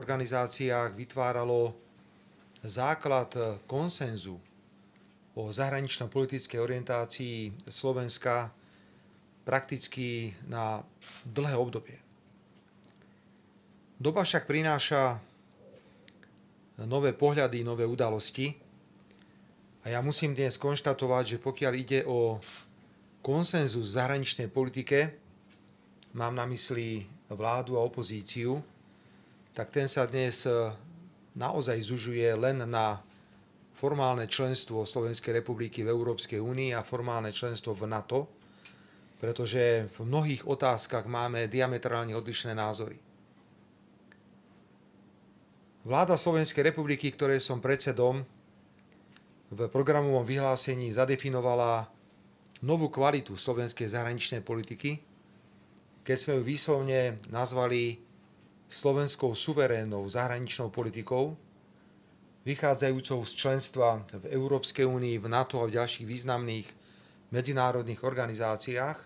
organizáciách vytváralo základ konsenzu o zahranično-politickej orientácii Slovenska prakticky na dlhé obdobie. Doba však prináša nové pohľady, nové udalosti a ja musím dnes konštatovať, že pokiaľ ide o konsenzus v zahraničnej politike, mám na mysli vládu a opozíciu, tak ten sa dnes naozaj zužuje len na formálne členstvo Slovenskej republiky v Európskej únii a formálne členstvo v NATO, pretože v mnohých otázkach máme diametrálne odlišné názory. Vláda Slovenskej republiky, ktorej som predsedom, v programovom vyhlásení zadefinovala novú kvalitu slovenskej zahraničnej politiky, keď sme ju výslovne nazvali slovenskou suverénnou zahraničnou politikou, vychádzajúcou z členstva v Európskej únii, v NATO a v ďalších významných medzinárodných organizáciách,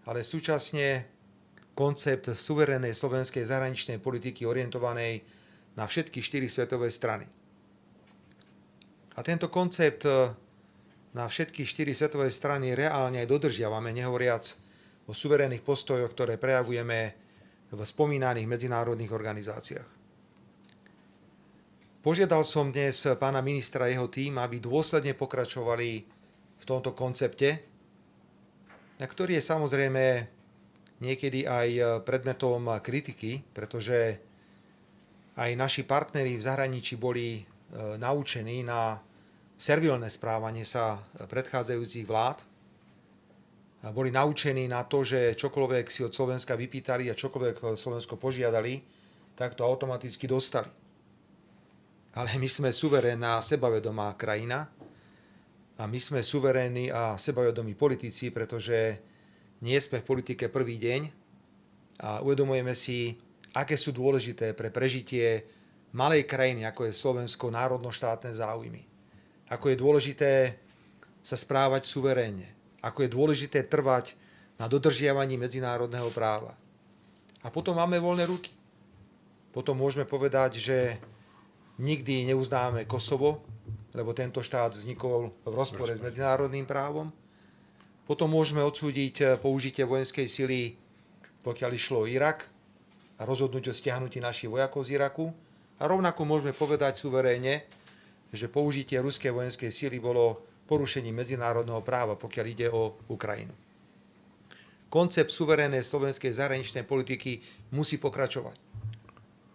ale súčasne koncept suverénnej slovenskej zahraničnej politiky orientovanej na všetky 4 svetové strany. A tento koncept na všetky 4 svetové strany reálne aj dodržiavame, nehovoriac o suverénnych postojoch, ktoré prejavujeme v spomínaných medzinárodných organizáciách. Požiadal som dnes pána ministra a jeho tím, aby dôsledne pokračovali v tomto koncepte, ktorý je samozrejme niekedy aj predmetom kritiky, pretože aj naši partneri v zahraničí boli naučení na servilné správanie sa predchádzajúcich vlád. Boli naučení na to, že čokoľvek si od Slovenska vypýtali a čokoľvek Slovensko požiadali, tak to automaticky dostali. Ale my sme suverénna a sebavedomá krajina a my sme suverénni a sebavedomí politici, pretože nie sme v politike prvý deň a uvedomujeme si, aké sú dôležité pre prežitie malej krajiny, ako je Slovensko, národno-štátne záujmy. Ako je dôležité sa správať suverénne. Ako je dôležité trvať na dodržiavaní medzinárodného práva. A potom máme voľné ruky. Potom môžeme povedať, že nikdy neuznáme Kosovo, lebo tento štát vznikol v rozpore s medzinárodným právom. Potom môžeme odsúdiť použitie vojenskej sily, pokiaľ išlo o Irak, a rozhodnúť o stiahnutí našich vojakov z Iraku. A rovnako môžeme povedať suverénne, že použitie ruskej vojenskej sily bolo porušením medzinárodného práva, pokiaľ ide o Ukrajinu. Koncept suverénnej slovenskej zahraničnej politiky musí pokračovať.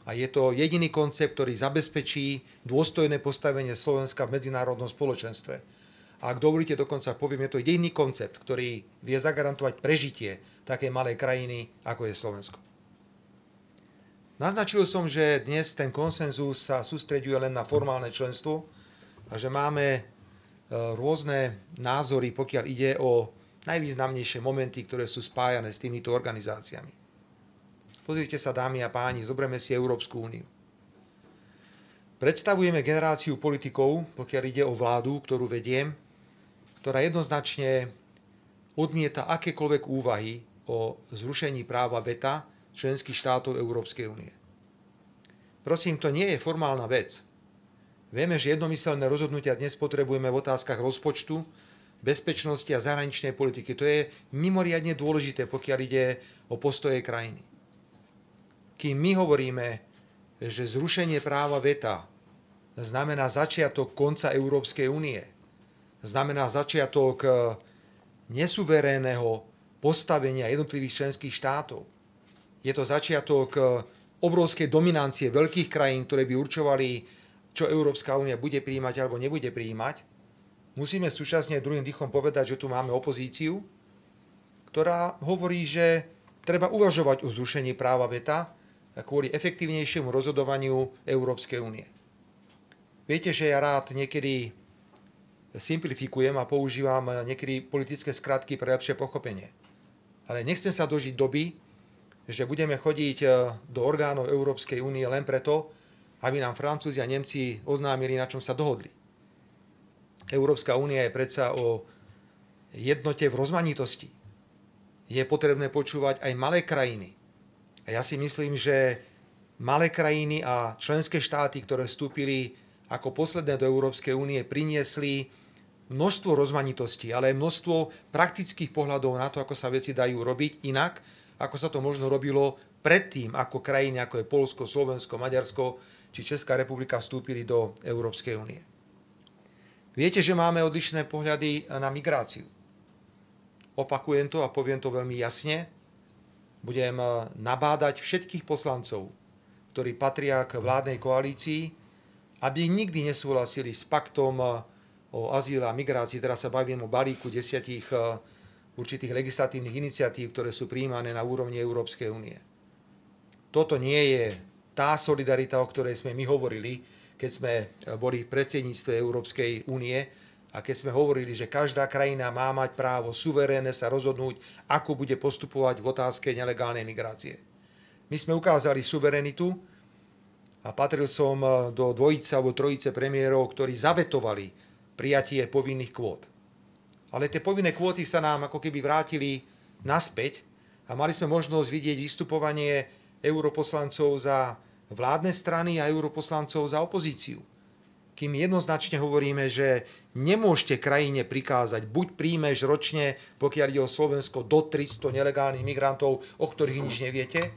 A je to jediný koncept, ktorý zabezpečí dôstojné postavenie Slovenska v medzinárodnom spoločenstve. A ak dovolíte, dokonca poviem, je to jediný koncept, ktorý vie zagarantovať prežitie takej malej krajiny, ako je Slovensko. Naznačil som, že dnes ten konsenzus sa sústreďuje len na formálne členstvo a že máme rôzne názory, pokiaľ ide o najvýznamnejšie momenty, ktoré sú spájané s týmito organizáciami. Pozrite sa, dámy a páni, zoberme si Európsku úniu. Predstavujeme generáciu politikov, pokiaľ ide o vládu, ktorú vediem, ktorá jednoznačne odmieta akékoľvek úvahy o zrušení práva veta členských štátov Európskej únie. Prosím, to nie je formálna vec. Vieme, že jednomyseľné rozhodnutia dnes potrebujeme v otázkach rozpočtu, bezpečnosti a zahraničnej politiky. To je mimoriadne dôležité, pokiaľ ide o postoje krajiny. Kým my hovoríme, že zrušenie práva veta znamená začiatok konca Európskej únie, znamená začiatok nesuverénneho postavenia jednotlivých členských štátov, je to začiatok obrovskej dominancie veľkých krajín, ktoré by určovali, čo Európska únia bude prijímať alebo nebude prijímať, musíme súčasne druhým dýchom povedať, že tu máme opozíciu, ktorá hovorí, že treba uvažovať o zrušení práva veta kvôli efektívnejšiemu rozhodovaniu Európskej únie. Viete, že ja rád niekedy simplifikujem a používam niekedy politické skratky pre lepšie pochopenie. Ale nechcem sa dožiť doby, že budeme chodiť do orgánov Európskej únie len preto, aby nám Francúzi a Nemci oznámili, na čom sa dohodli. Európska únia je predsa o jednote v rozmanitosti. Je potrebné počúvať aj malé krajiny. A ja si myslím, že malé krajiny a členské štáty, ktoré vstúpili ako posledné do Európskej únie, priniesli množstvo rozmanitosti, ale aj množstvo praktických pohľadov na to, ako sa veci dajú robiť inak, ako sa to možno robilo predtým, ako krajiny, ako je Poľsko, Slovensko, Maďarsko či Česká republika vstúpili do Európskej únie. Viete, že máme odlišné pohľady na migráciu. Opakujem to a poviem to veľmi jasne. Budem nabádať všetkých poslancov, ktorí patria k vládnej koalícii, aby nikdy nesúhlasili s paktom o azyle a migrácii. Teraz sa bavím o balíku 10 určitých legislatívnych iniciatív, ktoré sú prijímané na úrovni Európskej únie. Toto nie je tá solidarita, o ktorej sme my hovorili, keď sme boli v predsedníctve Európskej únie a keď sme hovorili, že každá krajina má mať právo suverénne sa rozhodnúť, ako bude postupovať v otázke nelegálnej migrácie. My sme ukázali suverenitu a patril som do dvojice alebo trojice premiérov, ktorí zavetovali prijatie povinných kvót. Ale tie povinné kvóty sa nám ako keby vrátili naspäť a mali sme možnosť vidieť vystupovanie europoslancov za vládne strany a europoslancov za opozíciu. Kým jednoznačne hovoríme, že nemôžete krajine prikázať, buď príjmeš ročne, pokiaľ ide o Slovensko, do 300 nelegálnych migrantov, o ktorých nič neviete,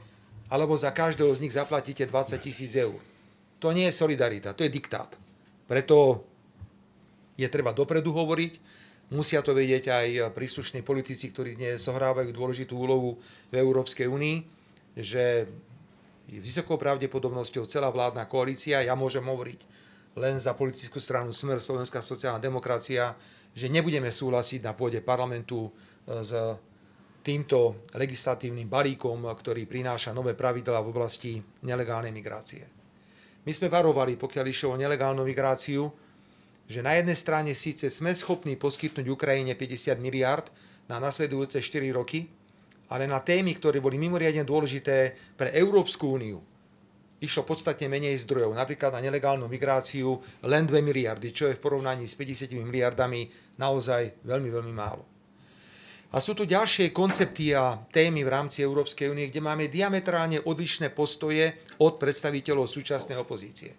alebo za každého z nich zaplatíte 20 000 eur. To nie je solidarita, to je diktát. Preto je treba dopredu hovoriť, musia to vedieť aj príslušní politici, ktorí dnes zohrávajú dôležitú úlohu v Európskej únii, že je vysokou pravdepodobnosťou celá vládna koalícia, ja môžem hovoriť len za politickú stranu Smer, Slovenská sociálna demokracia, že nebudeme súhlasiť na pôde parlamentu s týmto legislatívnym balíkom, ktorý prináša nové pravidlá v oblasti nelegálnej migrácie. My sme varovali, pokiaľ išlo o nelegálnu migráciu, že na jednej strane síce sme schopní poskytnúť Ukrajine 50 miliárd na nasledujúce 4 roky, ale na témy, ktoré boli mimoriadne dôležité pre Európsku úniu, išlo podstatne menej zdrojov, napríklad na nelegálnu migráciu len 2 miliardy, čo je v porovnaní s 50 miliardami naozaj veľmi, veľmi málo. A sú tu ďalšie koncepty a témy v rámci Európskej únie, kde máme diametrálne odlišné postoje od predstaviteľov súčasnej opozície.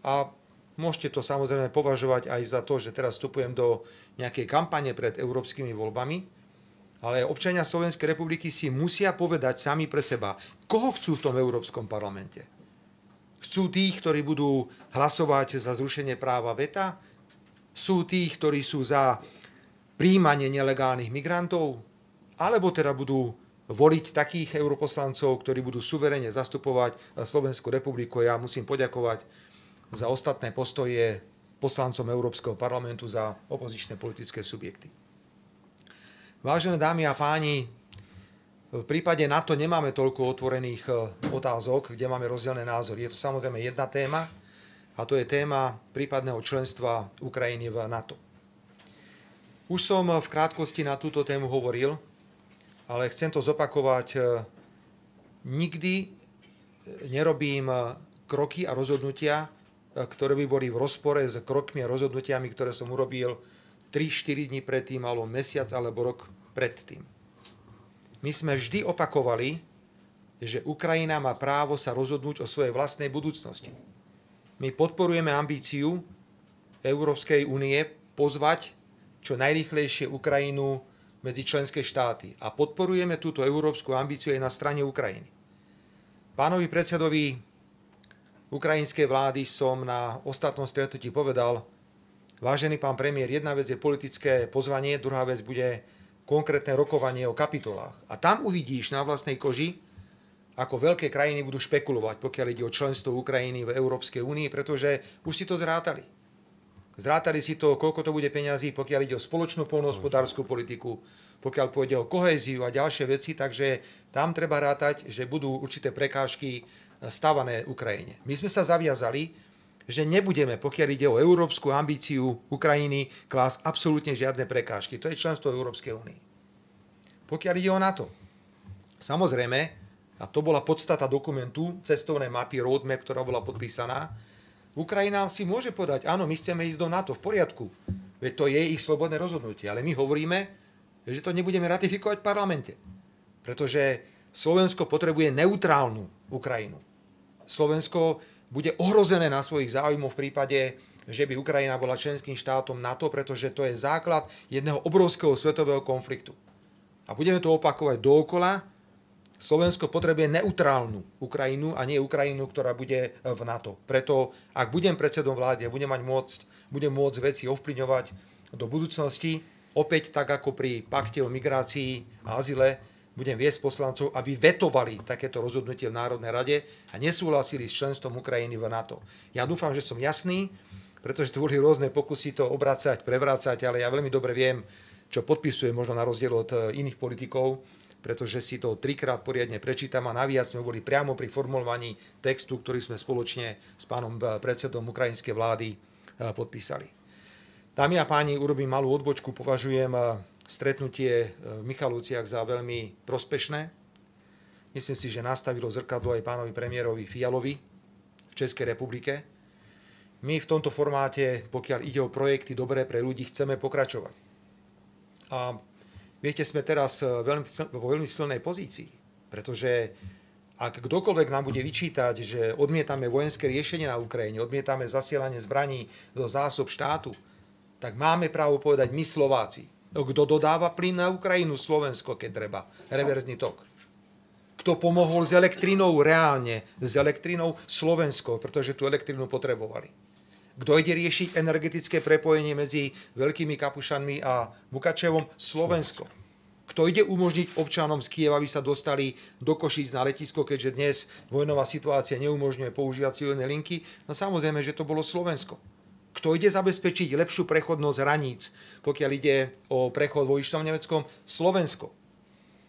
A môžete to samozrejme považovať aj za to, že teraz vstupujem do nejakej kampane pred európskymi voľbami, ale občania Slovenskej republiky si musia povedať sami pre seba, koho chcú v tom Európskom parlamente. Chcú tých, ktorí budú hlasovať za zrušenie práva veta? Sú tých, ktorí sú za prijímanie nelegálnych migrantov? Alebo teda budú voliť takých europoslancov, ktorí budú suverene zastupovať Slovenskú republiku? Ja musím poďakovať za ostatné postoje poslancom Európskeho parlamentu za opozičné politické subjekty. Vážené dámy a páni, v prípade NATO nemáme toľko otvorených otázok, kde máme rozdielne názory. Je to samozrejme jedna téma a to je téma prípadného členstva Ukrajiny v NATO. Už som v krátkosti na túto tému hovoril, ale chcem to zopakovať. Nikdy nerobím kroky a rozhodnutia, ktoré by boli v rozpore s krokmi a rozhodnutiami, ktoré som urobil 3-4 dní predtým, alebo mesiac, alebo rok predtým. My sme vždy opakovali, že Ukrajina má právo sa rozhodnúť o svojej vlastnej budúcnosti. My podporujeme ambíciu Európskej únie pozvať čo najrýchlejšie Ukrajinu medzi členské štáty a podporujeme túto európsku ambíciu aj na strane Ukrajiny. Pánovi predsedovi ukrajinskej vlády som na ostatnom stretnutí povedal: vážený pán premiér, jedna vec je politické pozvanie, druhá vec bude konkrétne rokovanie o kapitolách. A tam uvidíš na vlastnej koži, ako veľké krajiny budú špekulovať, pokiaľ ide o členstvo Ukrajiny v Európskej únii, pretože už si to zrátali. Zrátali si to, koľko to bude peňazí, pokiaľ ide o spoločnú poľnohospodársku politiku, pokiaľ pôjde o kohéziu a ďalšie veci, takže tam treba rátať, že budú určité prekážky stavané Ukrajine. My sme sa zaviazali, že nebudeme, pokiaľ ide o európsku ambíciu Ukrajiny, klásť absolútne žiadne prekážky. To je členstvo Európskej únie. Pokiaľ ide o NATO, samozrejme, a to bola podstata dokumentu, cestovnej mapy, roadmap, ktorá bola podpísaná, Ukrajina si môže povedať, áno, my chceme ísť do NATO, v poriadku. Veď to je ich slobodné rozhodnutie. Ale my hovoríme, že to nebudeme ratifikovať v parlamente. Pretože Slovensko potrebuje neutrálnu Ukrajinu. Slovensko bude ohrozené na svojich záujmoch v prípade, že by Ukrajina bola členským štátom NATO, pretože to je základ jedného obrovského svetového konfliktu. A budeme to opakovať dookola. Slovensko potrebuje neutrálnu Ukrajinu a nie Ukrajinu, ktorá bude v NATO. Preto, ak budem predsedom vlády a budem môcť veci ovplyvňovať do budúcnosti, opäť tak ako pri pakte o migrácii a azyle, budem viesť poslancov, aby vetovali takéto rozhodnutie v Národnej rade a nesúhlasili s členstvom Ukrajiny v NATO. Ja dúfam, že som jasný, pretože tu boli rôzne pokusy to obracať, prevrácať, ale ja veľmi dobre viem, čo podpisujem možno na rozdiel od iných politikov, pretože si to trikrát poriadne prečítam a naviac sme boli priamo pri formulovaní textu, ktorý sme spoločne s pánom predsedom ukrajinskej vlády podpísali. Dámy a páni, urobím malú odbočku, považujem stretnutie v Michalovciach za veľmi prospešné. Myslím si, že nastavilo zrkadlo aj pánovi premiérovi Fialovi v Českej republike. My v tomto formáte, pokiaľ ide o projekty dobré pre ľudí, chceme pokračovať. A viete, sme teraz vo veľmi silnej pozícii, pretože ak kdokoľvek nám bude vyčítať, že odmietame vojenské riešenie na Ukrajine, odmietame zasielanie zbraní do zásob štátu, tak máme právo povedať my Slováci. Kto dodáva plyn na Ukrajinu? Slovensko, keď treba. Reverzný tok. Kto pomohol s elektrínou? Reálne s elektrínou? Slovensko, pretože tú elektrínu potrebovali. Kto ide riešiť energetické prepojenie medzi Veľkými Kapušanmi a Mukačevom? Slovensko. Kto ide umožniť občanom z Kyjeva, aby sa dostali do Košíc na letisko, keďže dnes vojnová situácia neumožňuje používať civilné linky? No samozrejme, že to bolo Slovensko. Kto ide zabezpečiť lepšiu prechodnosť hraníc, pokiaľ ide o prechod vo východnom Nemeckom? Slovensko.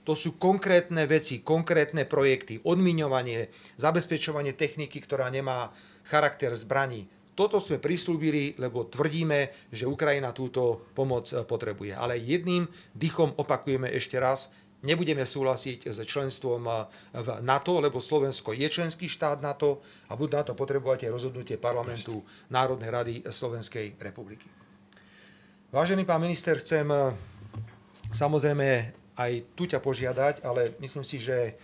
To sú konkrétne veci, konkrétne projekty, odmiňovanie, zabezpečovanie techniky, ktorá nemá charakter zbraní. Toto sme prislúbili, lebo tvrdíme, že Ukrajina túto pomoc potrebuje. Ale jedným dychom opakujeme ešte raz, nebudeme súhlasiť s členstvom v NATO, lebo Slovensko je členský štát NATO a budú na to potrebovať aj rozhodnutie parlamentu Národnej rady Slovenskej republiky. Vážený pán minister, chcem samozrejme aj tu ťa požiadať, ale myslím si, že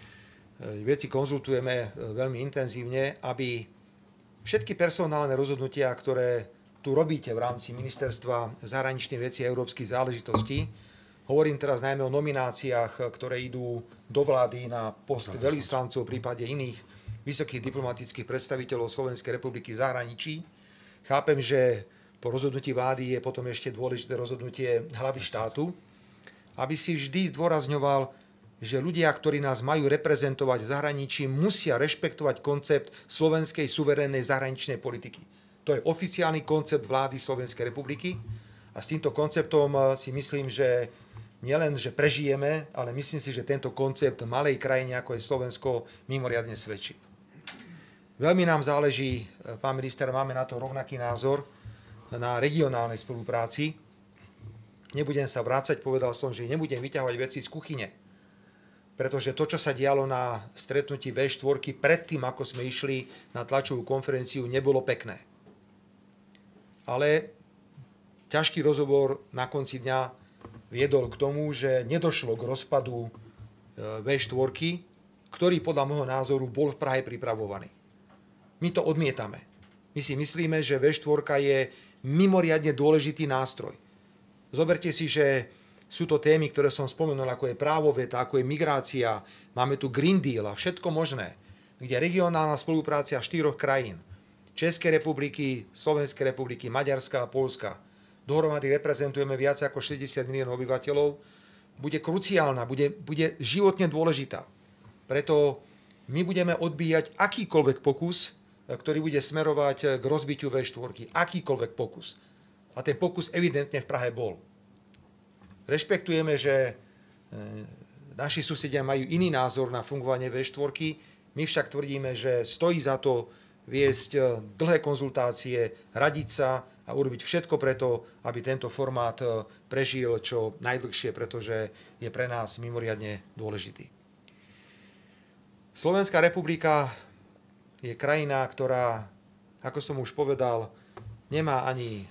veci konzultujeme veľmi intenzívne, aby všetky personálne rozhodnutia, ktoré tu robíte v rámci Ministerstva zahraničných vecí a európskych záležitostí, hovorím teraz najmä o nomináciách, ktoré idú do vlády na post veľvyslancov v prípade iných vysokých diplomatických predstaviteľov Slovenskej republiky v zahraničí. Chápem, že po rozhodnutí vlády je potom ešte dôležité rozhodnutie hlavy štátu, aby si vždy zdôrazňoval, že ľudia, ktorí nás majú reprezentovať v zahraničí, musia rešpektovať koncept slovenskej suverénnej zahraničnej politiky. To je oficiálny koncept vlády Slovenskej republiky a s týmto konceptom si myslím, že nielen, že prežijeme, ale myslím si, že tento koncept malej krajine, ako je Slovensko, mimoriadne svedčí. Veľmi nám záleží, pán minister, máme na to rovnaký názor, na regionálnej spolupráci. Nebudem sa vrácať, povedal som, že nebudem vyťahovať veci z kuchyne, pretože to, čo sa dialo na stretnutí V4 predtým, ako sme išli na tlačovú konferenciu, nebolo pekné. Ale ťažký rozhovor na konci dňa viedol k tomu, že nedošlo k rozpadu V4, ktorý podľa môjho názoru bol v Prahe pripravovaný. My to odmietame. My si myslíme, že V4 je mimoriadne dôležitý nástroj. Zoberte si, že sú to témy, ktoré som spomenul, ako je právoveta, ako je migrácia, máme tu Green Deal a všetko možné, kde regionálna spolupráca 4 krajín, Českej republiky, Slovenskej republiky, Maďarska a Poľska, dohromady reprezentujeme viac ako 60 miliónov obyvateľov, bude kruciálna, bude životne dôležitá. Preto my budeme odbíjať akýkoľvek pokus, ktorý bude smerovať k rozbitiu V4. Akýkoľvek pokus. A ten pokus evidentne v Prahe bol. Rešpektujeme, že naši susedia majú iný názor na fungovanie V4. My však tvrdíme, že stojí za to viesť dlhé konzultácie, radiť sa a urobiť všetko preto, aby tento formát prežil čo najdlhšie, pretože je pre nás mimoriadne dôležitý. Slovenská republika je krajina, ktorá, ako som už povedal, nemá ani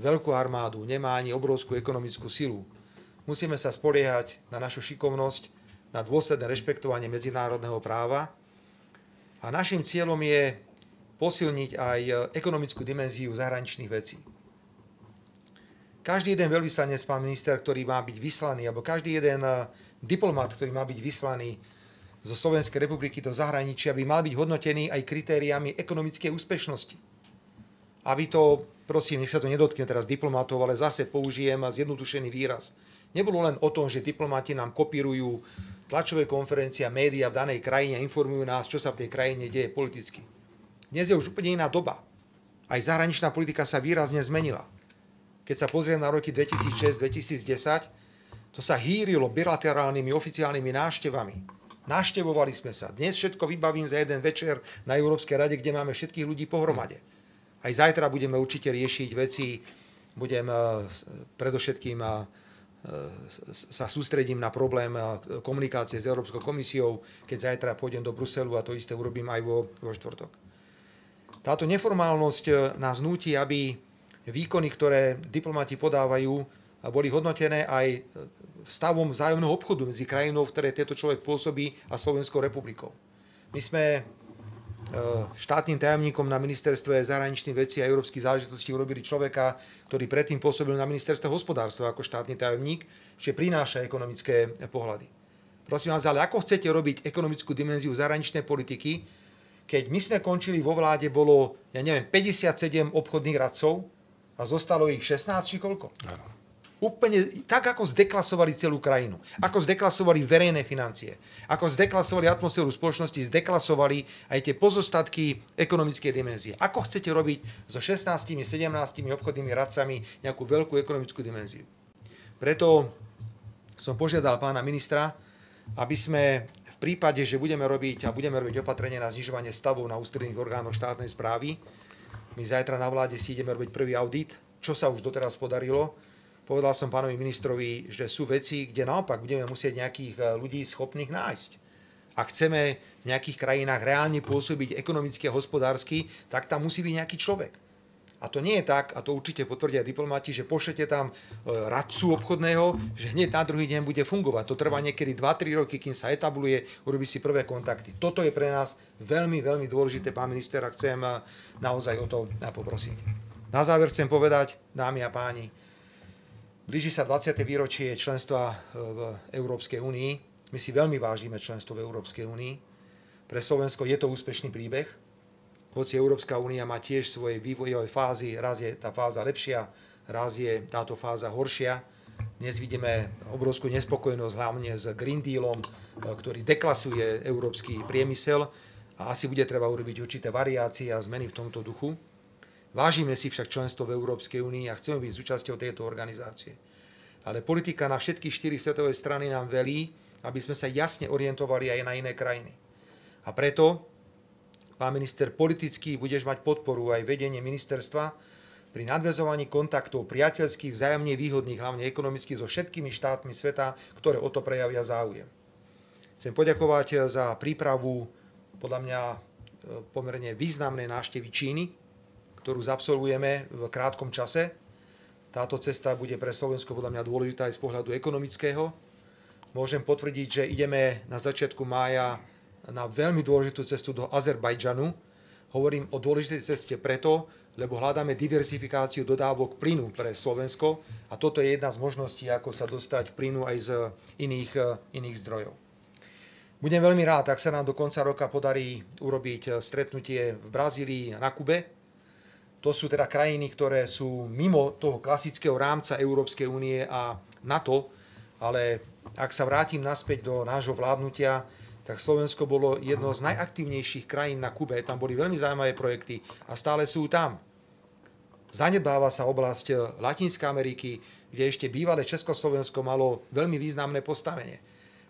veľkú armádu, nemá ani obrovskú ekonomickú silu. Musíme sa spoliehať na našu šikovnosť, na dôsledné rešpektovanie medzinárodného práva A našim cieľom je posilniť aj ekonomickú dimenziu zahraničných vecí. Každý jeden veľvyslanec, pán minister, ktorý má byť vyslaný, alebo každý jeden diplomat, ktorý má byť vyslaný zo Slovenskej republiky do zahraničia, by mal byť hodnotený aj kritériami ekonomickej úspešnosti. Aby to, prosím, nech sa to nedotkne teraz diplomatov, ale zase použijem zjednodušený výraz. Nebolo len o tom, že diplomati nám kopírujú tlačové konferencie a médiá v danej krajine a informujú nás, čo sa v tej krajine deje politicky. Dnes je už úplne iná doba. Aj zahraničná politika sa výrazne zmenila. Keď sa pozriem na roky 2006-2010, to sa hýrilo bilaterálnymi oficiálnymi návštevami. Návštevovali sme sa. Dnes všetko vybavím za jeden večer na Európskej rade, kde máme všetkých ľudí pohromade. Aj zajtra budeme určite riešiť veci, budem predovšetkým sa sústredím na problém komunikácie s Európskou komisiou, keď zajtra pôjdem do Bruselu a to isté urobím aj vo štvrtok. Táto neformálnosť nás núti, aby výkony, ktoré diplomati podávajú, boli hodnotené aj stavom vzájomného obchodu medzi krajinou, v ktorej tento človek pôsobí, a Slovenskou republikou. My sme štátnym tajomníkom na ministerstve zahraničných vecí a európskych záležitostí urobili človeka, ktorý predtým pôsobil na ministerstve hospodárstva ako štátny tajomník, že prináša ekonomické pohľady. Prosím vás, ale ako chcete robiť ekonomickú dimenziu zahraničnej politiky, keď my sme končili vo vláde, bolo, 57 obchodných radcov a zostalo ich 16 či koľko? Áno. Úplne tak, ako zdeklasovali celú krajinu, ako zdeklasovali verejné financie, ako zdeklasovali atmosféru spoločnosti, zdeklasovali aj tie pozostatky ekonomickej dimenzie. Ako chcete robiť so 16, 17 obchodnými radcami nejakú veľkú ekonomickú dimenziu? Preto som požiadal pána ministra, aby sme v prípade, že budeme robiť opatrenie na znižovanie stavov na ústredných orgánoch štátnej správy, my zajtra na vláde si ideme robiť prvý audit, čo sa už doteraz podarilo. Povedal som pánovi ministrovi, že sú veci, kde naopak budeme musieť nejakých ľudí schopných nájsť. Ak chceme v nejakých krajinách reálne pôsobiť ekonomicky a hospodársky, tak tam musí byť nejaký človek. A to nie je tak, a to určite potvrdia diplomati, že pošlete tam radcu obchodného, že hneď na druhý deň bude fungovať. To trvá niekedy 2-3 roky, kým sa etabluje, urobí si prvé kontakty. Toto je pre nás veľmi, veľmi dôležité, pán minister, a chcem naozaj o to poprosiť. Na záver chcem povedať, dámy a páni, blíži sa 20. výročie členstva v Európskej únii. My si veľmi vážime členstvo v Európskej únii. Pre Slovensko je to úspešný príbeh. Hoci Európska únia má tiež svoje vývojové fázy, raz je tá fáza lepšia, raz je táto fáza horšia. Dnes vidíme obrovskú nespokojnosť hlavne s Green Dealom, ktorý deklasuje európsky priemysel, a asi bude treba urobiť určité variácie a zmeny v tomto duchu. Vážime si však členstvo v Európskej únii a chceme byť súčasťou tejto organizácie. Ale politika na všetky 4 svetové strany nám velí, aby sme sa jasne orientovali aj na iné krajiny. A preto, pán minister, politicky budeš mať podporu aj vedenie ministerstva pri nadväzovaní kontaktov priateľských, vzájomne výhodných, hlavne ekonomicky, so všetkými štátmi sveta, ktoré o to prejavia záujem. Chcem poďakovať za prípravu, podľa mňa pomerne významnej návštevy Číny, ktorú zabsolvujeme v krátkom čase. Táto cesta bude pre Slovensko podľa mňa dôležitá aj z pohľadu ekonomického. Môžem potvrdiť, že ideme na začiatku mája na veľmi dôležitú cestu do Azerbajdžanu. Hovorím o dôležitej ceste preto, lebo hľadáme diversifikáciu dodávok plynu pre Slovensko a toto je jedna z možností, ako sa dostať k plynu aj z iných zdrojov. Budem veľmi rád, ak sa nám do konca roka podarí urobiť stretnutie v Brazílii a na Kube. To sú teda krajiny, ktoré sú mimo toho klasického rámca Európskej únie a NATO, ale ak sa vrátim naspäť do nášho vládnutia, tak Slovensko bolo jedno z najaktívnejších krajín na Kube. Tam boli veľmi zaujímavé projekty a stále sú tam. Zanedbáva sa oblasť Latinskej Ameriky, kde ešte bývalé Československo malo veľmi významné postavenie.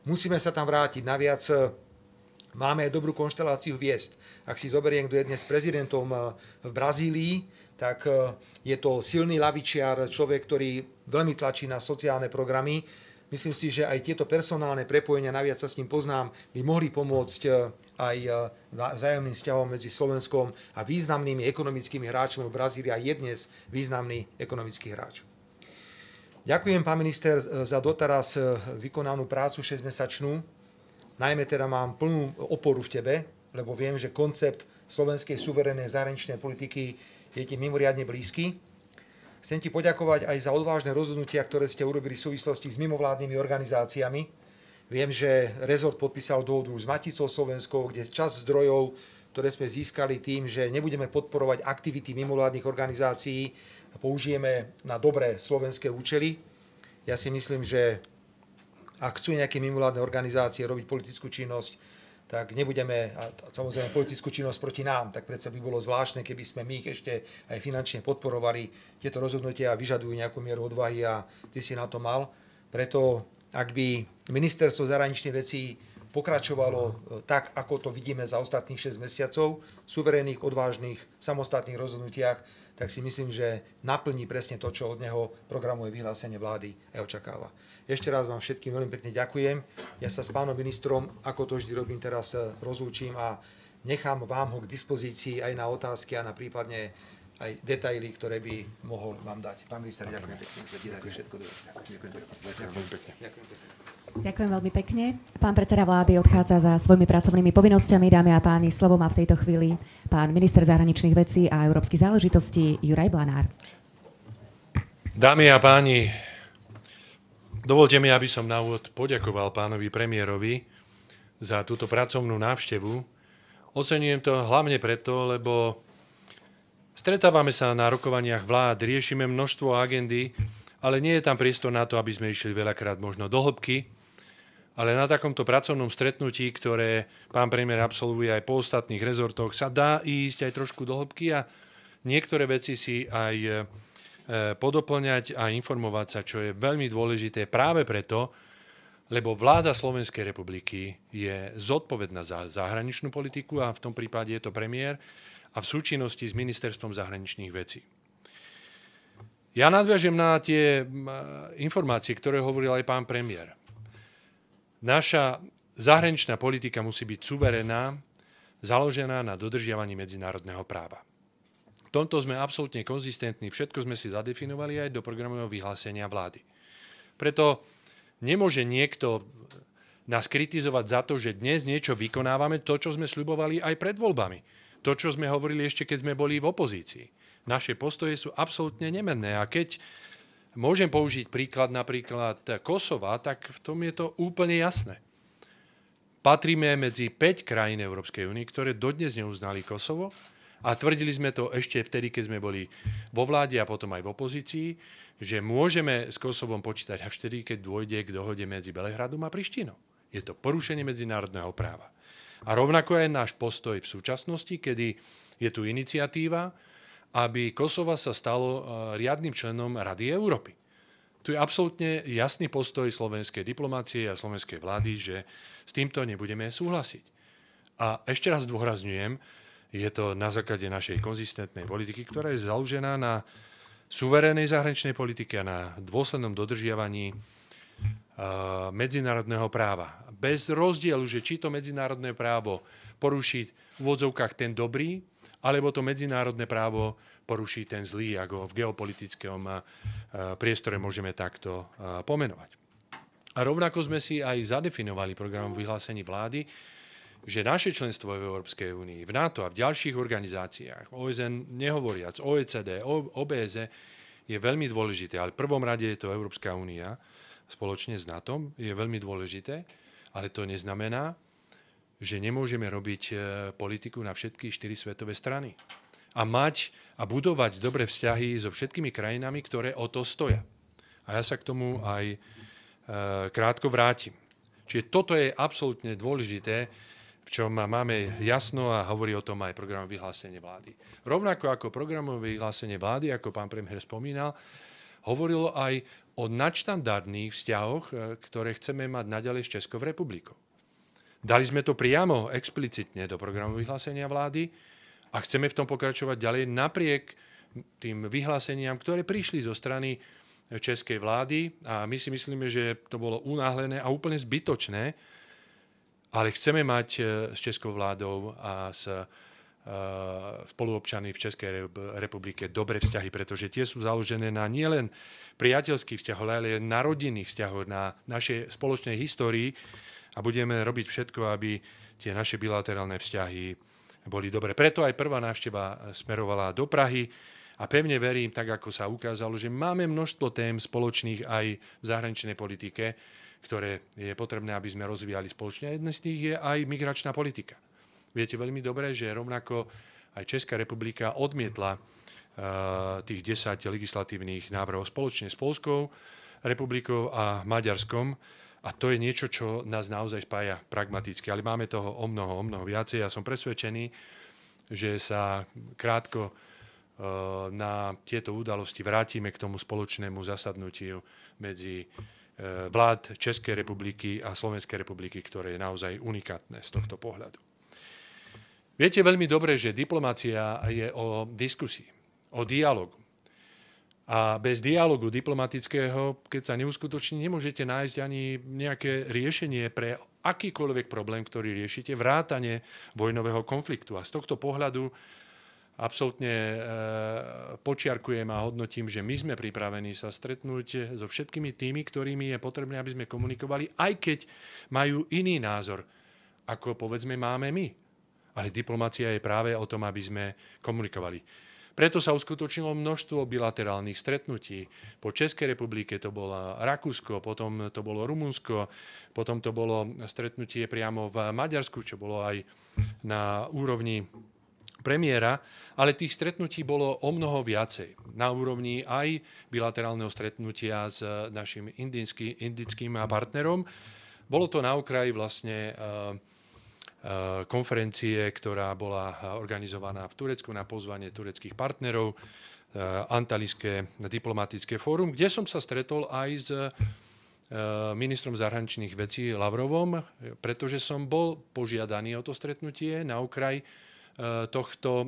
Musíme sa tam vrátiť. Naviac máme aj dobrú konšteláciu hviezd. Ak si zoberiem, kto je dnes prezidentom v Brazílii, tak je to silný ľavičiar, človek, ktorý veľmi tlačí na sociálne programy. Myslím si, že aj tieto personálne prepojenia, naviac sa s ním poznám, by mohli pomôcť aj vzájomným vzťahom medzi Slovenskom a významnými ekonomickými hráčmi. Brazília je dnes významný ekonomický hráč. Ďakujem, pán minister, za doteraz vykonanú prácu 6-mesačnú. Najmä teda mám plnú oporu v tebe, lebo viem, že koncept slovenskej suverénnej zahraničnej politiky je ti mimoriadne blízky. Chcem ti poďakovať aj za odvážne rozhodnutia, ktoré ste urobili v súvislosti s mimovládnymi organizáciami. Viem, že rezort podpísal dohodu s Maticou Slovenskou, kde časť zdrojov, ktoré sme získali tým, že nebudeme podporovať aktivity mimovládnych organizácií, použijeme na dobré slovenské účely. Ja si myslím, že ak chcú nejaké mimovládne organizácie robiť politickú činnosť, tak nebudeme, a samozrejme politickú činnosť proti nám, tak predsa by bolo zvláštne, keby sme my ich ešte aj finančne podporovali. Tieto rozhodnutia vyžadujú nejakú mieru odvahy a ty si na to mal. Preto, ak by ministerstvo zahraničných vecí pokračovalo tak, ako to vidíme za ostatných 6 mesiacov, v suverénnych, odvážnych, samostatných rozhodnutiach, tak si myslím, že naplní presne to, čo od neho programové vyhlásenie vlády aj očakáva. Ešte raz vám všetkým veľmi pekne ďakujem. Ja sa s pánom ministrom, ako to vždy robím teraz, rozlúčim a nechám vám ho k dispozícii aj na otázky a na prípadne aj detaily, ktoré by mohol vám dať. Pán minister, ďakujem pekne za dielanie všetko. Ďakujem veľmi pekne. Pán predseda vlády odchádza za svojimi pracovnými povinnosťami. Dámy a páni, slovo má v tejto chvíli pán minister zahraničných vecí a európskych záležitostí Juraj Blanár. Dámy a páni, dovolte mi, aby som na úvod poďakoval pánovi premiérovi za túto pracovnú návštevu. Oceňujem to hlavne preto, lebo stretávame sa na rokovaniach vlád, riešime množstvo agendy, ale nie je tam priestor na to, aby sme išli veľakrát možno do hĺbky. Ale na takomto pracovnom stretnutí, ktoré pán premiér absolvuje aj po ostatných rezortoch, sa dá ísť aj trošku do hĺbky a niektoré veci si aj podopĺňať a informovať sa, čo je veľmi dôležité práve preto, lebo vláda Slovenskej republiky je zodpovedná za zahraničnú politiku a v tom prípade je to premiér a v súčinnosti s ministerstvom zahraničných vecí. Ja nadviažem na tie informácie, ktoré hovoril aj pán premiér. Naša zahraničná politika musí byť suverénna, založená na dodržiavaní medzinárodného práva. V tomto sme absolútne konzistentní, všetko sme si zadefinovali aj do programového vyhlásenia vlády. Preto nemôže niekto nás kritizovať za to, že dnes niečo vykonávame, to, čo sme sľubovali aj pred voľbami. To, čo sme hovorili ešte, keď sme boli v opozícii. Naše postoje sú absolútne nemenné a keď môžem použiť príklad napríklad Kosova, tak v tom je to úplne jasné. Patríme medzi 5 krajín Európskej únie, ktoré dodnes neuznali Kosovo a tvrdili sme to ešte vtedy, keď sme boli vo vláde a potom aj v opozícii, že môžeme s Kosovom počítať až vtedy, keď dôjde k dohode medzi Belehradom a Prištinou. Je to porušenie medzinárodného práva. A rovnako je náš postoj v súčasnosti, kedy je tu iniciatíva, aby Kosovo sa stalo riadnym členom Rady Európy. Tu je absolútne jasný postoj slovenskej diplomácie a slovenskej vlády, že s týmto nebudeme súhlasiť. A ešte raz zdôrazňujem, je to na základe našej konzistentnej politiky, ktorá je založená na suverénnej zahraničnej politike a na dôslednom dodržiavaní medzinárodného práva. Bez rozdielu, že či to medzinárodné právo poruší v úvodzovkách ten dobrý, alebo to medzinárodné právo poruší ten zlý, ako v geopolitickom priestore môžeme takto pomenovať. A rovnako sme si aj zadefinovali programom vyhlásení vlády, že naše členstvo v Európskej únii, v NATO a v ďalších organizáciách, OSN nehovoriac, OECD, OBS, je veľmi dôležité. Ale v prvom rade je to Európska únia spoločne s NATO, je veľmi dôležité, ale to neznamená, že nemôžeme robiť politiku na všetky 4 svetové strany. A mať a budovať dobré vzťahy so všetkými krajinami, ktoré o to stoja. A ja sa k tomu aj krátko vrátim. Čiže toto je absolútne dôležité, v čom máme jasno a hovorí o tom aj programové vyhlásenie vlády. Rovnako ako programové vyhlásenie vlády, ako pán premiér spomínal, hovorilo aj o nadštandardných vzťahoch, ktoré chceme mať naďalej s Českou republikou. Dali sme to priamo, explicitne do programu vyhlásenia vlády a chceme v tom pokračovať ďalej napriek tým vyhláseniam, ktoré prišli zo strany českej vlády a my si myslíme, že to bolo unáhlené a úplne zbytočné, ale chceme mať s českou vládou a s spoluobčany v Českej republike dobré vzťahy, pretože tie sú založené na nielen priateľských vzťahoch, ale na rodinných vzťahoch, na našej spoločnej histórii a budeme robiť všetko, aby tie naše bilaterálne vzťahy boli dobre. Preto aj prvá návšteva smerovala do Prahy a pevne verím, tak ako sa ukázalo, že máme množstvo tém spoločných aj v zahraničnej politike, ktoré je potrebné, aby sme rozvíjali spoločne. A jedna z tých je aj migračná politika. Viete veľmi dobre, že rovnako aj Česká republika odmietla tých 10 legislatívnych návrhov spoločne s Poľskou republikou a Maďarskom. A to je niečo, čo nás naozaj spája pragmaticky. Ale máme toho o mnoho viacej. Ja som presvedčený, že sa krátko na tieto udalosti vrátime k tomu spoločnému zasadnutiu medzi vlád Českej republiky a Slovenskej republiky, ktoré je naozaj unikátne z tohto pohľadu. Viete veľmi dobre, že diplomácia je o diskusii, o dialogu. A bez dialogu diplomatického, keď sa neuskutoční, nemôžete nájsť ani nejaké riešenie pre akýkoľvek problém, ktorý riešite, vrátane vojnového konfliktu. A z tohto pohľadu absolútne počiarkujem a hodnotím, že my sme pripravení sa stretnúť so všetkými tými, ktorými je potrebné, aby sme komunikovali, aj keď majú iný názor, ako povedzme máme my. Ale diplomácia je práve o tom, aby sme komunikovali. Preto sa uskutočnilo množstvo bilaterálnych stretnutí. Po Českej republike to bolo Rakúsko, potom to bolo Rumunsko, potom to bolo stretnutie priamo v Maďarsku, čo bolo aj na úrovni premiéra, ale tých stretnutí bolo o mnoho viacej. Na úrovni aj bilaterálneho stretnutia s našim indickým partnerom. Bolo to na okraji vlastne konferencie, ktorá bola organizovaná v Turecku na pozvanie tureckých partnerov, Antalyské diplomatické fórum, kde som sa stretol aj s ministrom zahraničných vecí Lavrovom, pretože som bol požiadaný o to stretnutie na okraj tohto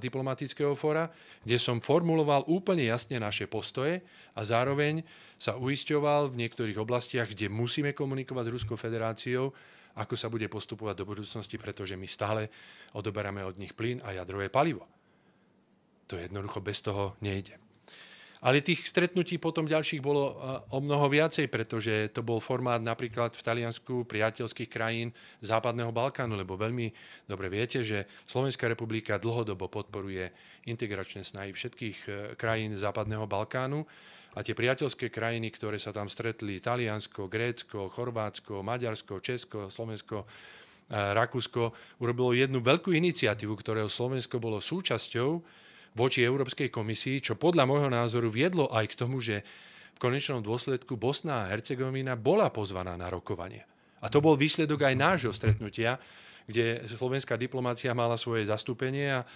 diplomatického fóra, kde som formuloval úplne jasne naše postoje a zároveň sa uisťoval v niektorých oblastiach, kde musíme komunikovať s Ruskou federáciou, ako sa bude postupovať do budúcnosti, pretože my stále odoberáme od nich plyn a jadrové palivo. To jednoducho bez toho nejde. Ale tých stretnutí potom ďalších bolo o mnoho viacej, pretože to bol formát napríklad v Taliansku priateľských krajín Západného Balkánu, lebo veľmi dobre viete, že Slovenská republika dlhodobo podporuje integračné snahy všetkých krajín Západného Balkánu a tie priateľské krajiny, ktoré sa tam stretli, Taliansko, Grécko, Chorvátsko, Maďarsko, Česko, Slovensko, Rakúsko, urobilo jednu veľkú iniciatívu, ktorého Slovensko bolo súčasťou voči Európskej komisii, čo podľa môjho názoru viedlo aj k tomu, že v konečnom dôsledku Bosna a Hercegovina bola pozvaná na rokovanie. A to bol výsledok aj nášho stretnutia, kde slovenská diplomácia mala svoje zastúpenie a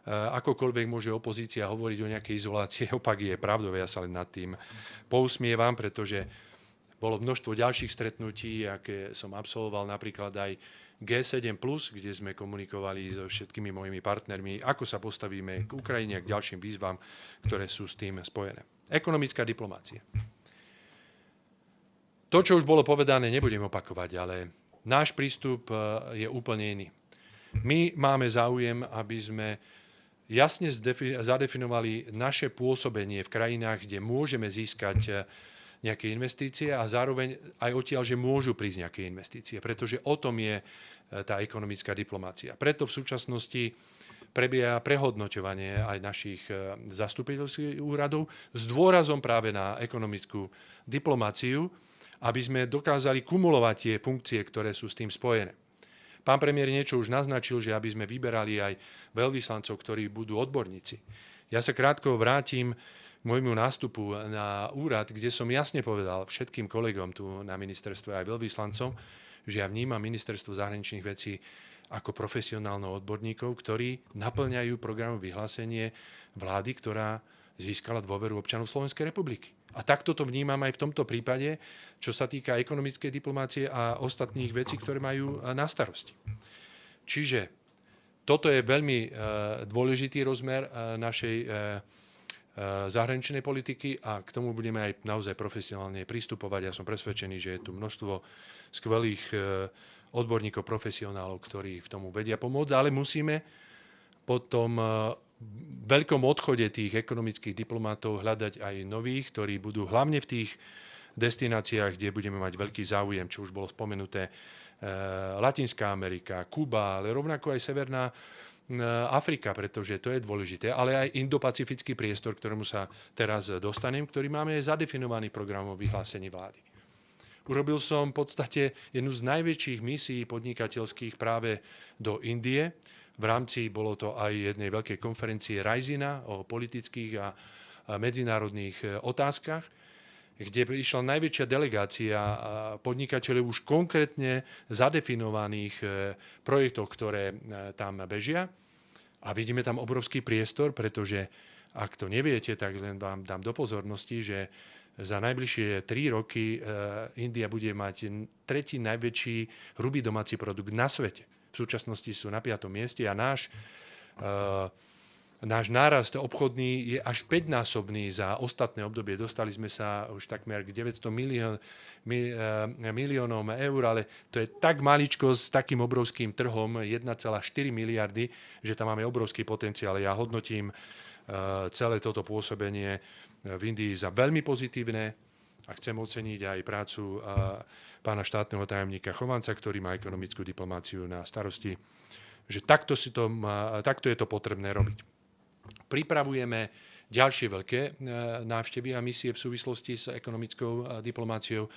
akokoľvek môže opozícia hovoriť o nejakej izolácii, opak je pravdou, ja sa len nad tým pousmievam, pretože bolo množstvo ďalších stretnutí, aké som absolvoval, napríklad aj G7+, kde sme komunikovali so všetkými mojimi partnermi, ako sa postavíme k Ukrajine a k ďalším výzvam, ktoré sú s tým spojené. Ekonomická diplomácia. To, čo už bolo povedané, nebudem opakovať, ale náš prístup je úplne iný. My máme záujem, aby sme jasne zadefinovali naše pôsobenie v krajinách, kde môžeme získať nejaké investície a zároveň aj odtiaľ, že môžu prísť nejaké investície, pretože o tom je tá ekonomická diplomácia. Preto v súčasnosti prebieha prehodnoťovanie aj našich zastupiteľských úradov s dôrazom práve na ekonomickú diplomáciu, aby sme dokázali kumulovať tie funkcie, ktoré sú s tým spojené. Pán premiér niečo už naznačil, že aby sme vyberali aj veľvyslancov, ktorí budú odborníci. Ja sa krátko vrátim môjmu nástupu na úrad, kde som jasne povedal všetkým kolegom tu na ministerstve aj veľvyslancom, že ja vnímam ministerstvo zahraničných vecí ako profesionálnych odborníkov, ktorí naplňajú programové vyhlásenie vlády, ktorá získala dôveru občanov Slovenskej republiky. A takto to vnímam aj v tomto prípade, čo sa týka ekonomickej diplomácie a ostatných vecí, ktoré majú na starosti. Čiže toto je veľmi dôležitý rozmer našej zahraničnej politiky a k tomu budeme aj naozaj profesionálne pristupovať. Ja som presvedčený, že je tu množstvo skvelých odborníkov, profesionálov, ktorí v tomu vedia pomôcť, ale musíme po tom veľkom odchode tých ekonomických diplomátov hľadať aj nových, ktorí budú hlavne v tých destináciách, kde budeme mať veľký záujem, čo už bolo spomenuté, Latinská Amerika, Kuba, ale rovnako aj Severná Afrika, pretože to je dôležité, ale aj indopacifický priestor, ktorému sa teraz dostanem, ktorý máme zadefinovaný programom vyhlásení vlády. Urobil som v podstate jednu z najväčších misií podnikateľských práve do Indie. V rámci, bolo to aj jednej veľkej konferencie Raisina o politických a medzinárodných otázkach, kde išla najväčšia delegácia podnikateľov už konkrétne zadefinovaných projektov, ktoré tam bežia. A vidíme tam obrovský priestor, pretože ak to neviete, tak len vám dám do pozornosti, že za najbližšie 3 roky India bude mať tretí najväčší hrubý domáci produkt na svete. V súčasnosti sú na 5. mieste a náš nárast obchodný je až 5-násobný za ostatné obdobie. Dostali sme sa už takmer k 900 miliónom eur, ale to je tak maličko s takým obrovským trhom 1,4 miliardy, že tam máme obrovský potenciál. Ja hodnotím celé toto pôsobenie v Indii za veľmi pozitívne a chcem oceniť aj prácu pána štátneho tajomníka Chovanca, ktorý má ekonomickú diplomáciu na starosti, že takto je to potrebné robiť. Pripravujeme ďalšie veľké návštevy a misie v súvislosti s ekonomickou diplomáciou.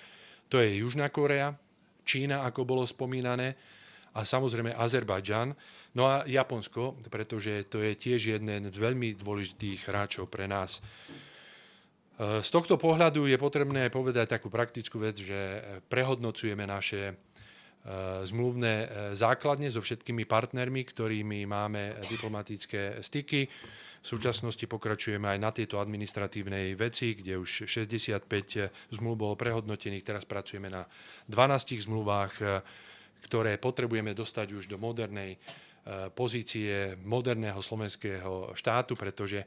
To je Južná Kórea, Čína, ako bolo spomínané, a samozrejme Azerbajdžan, no a Japonsko, pretože to je tiež jeden z veľmi dôležitých hráčov pre nás. Z tohto pohľadu je potrebné povedať takú praktickú vec, že prehodnocujeme naše zmluvné základne so všetkými partnermi, ktorými máme diplomatické styky. V súčasnosti pokračujeme aj na tejto administratívnej veci, kde už 65 zmluv bolo prehodnotených. Teraz pracujeme na 12 zmluvách, ktoré potrebujeme dostať už do modernej pozície moderného slovenského štátu, pretože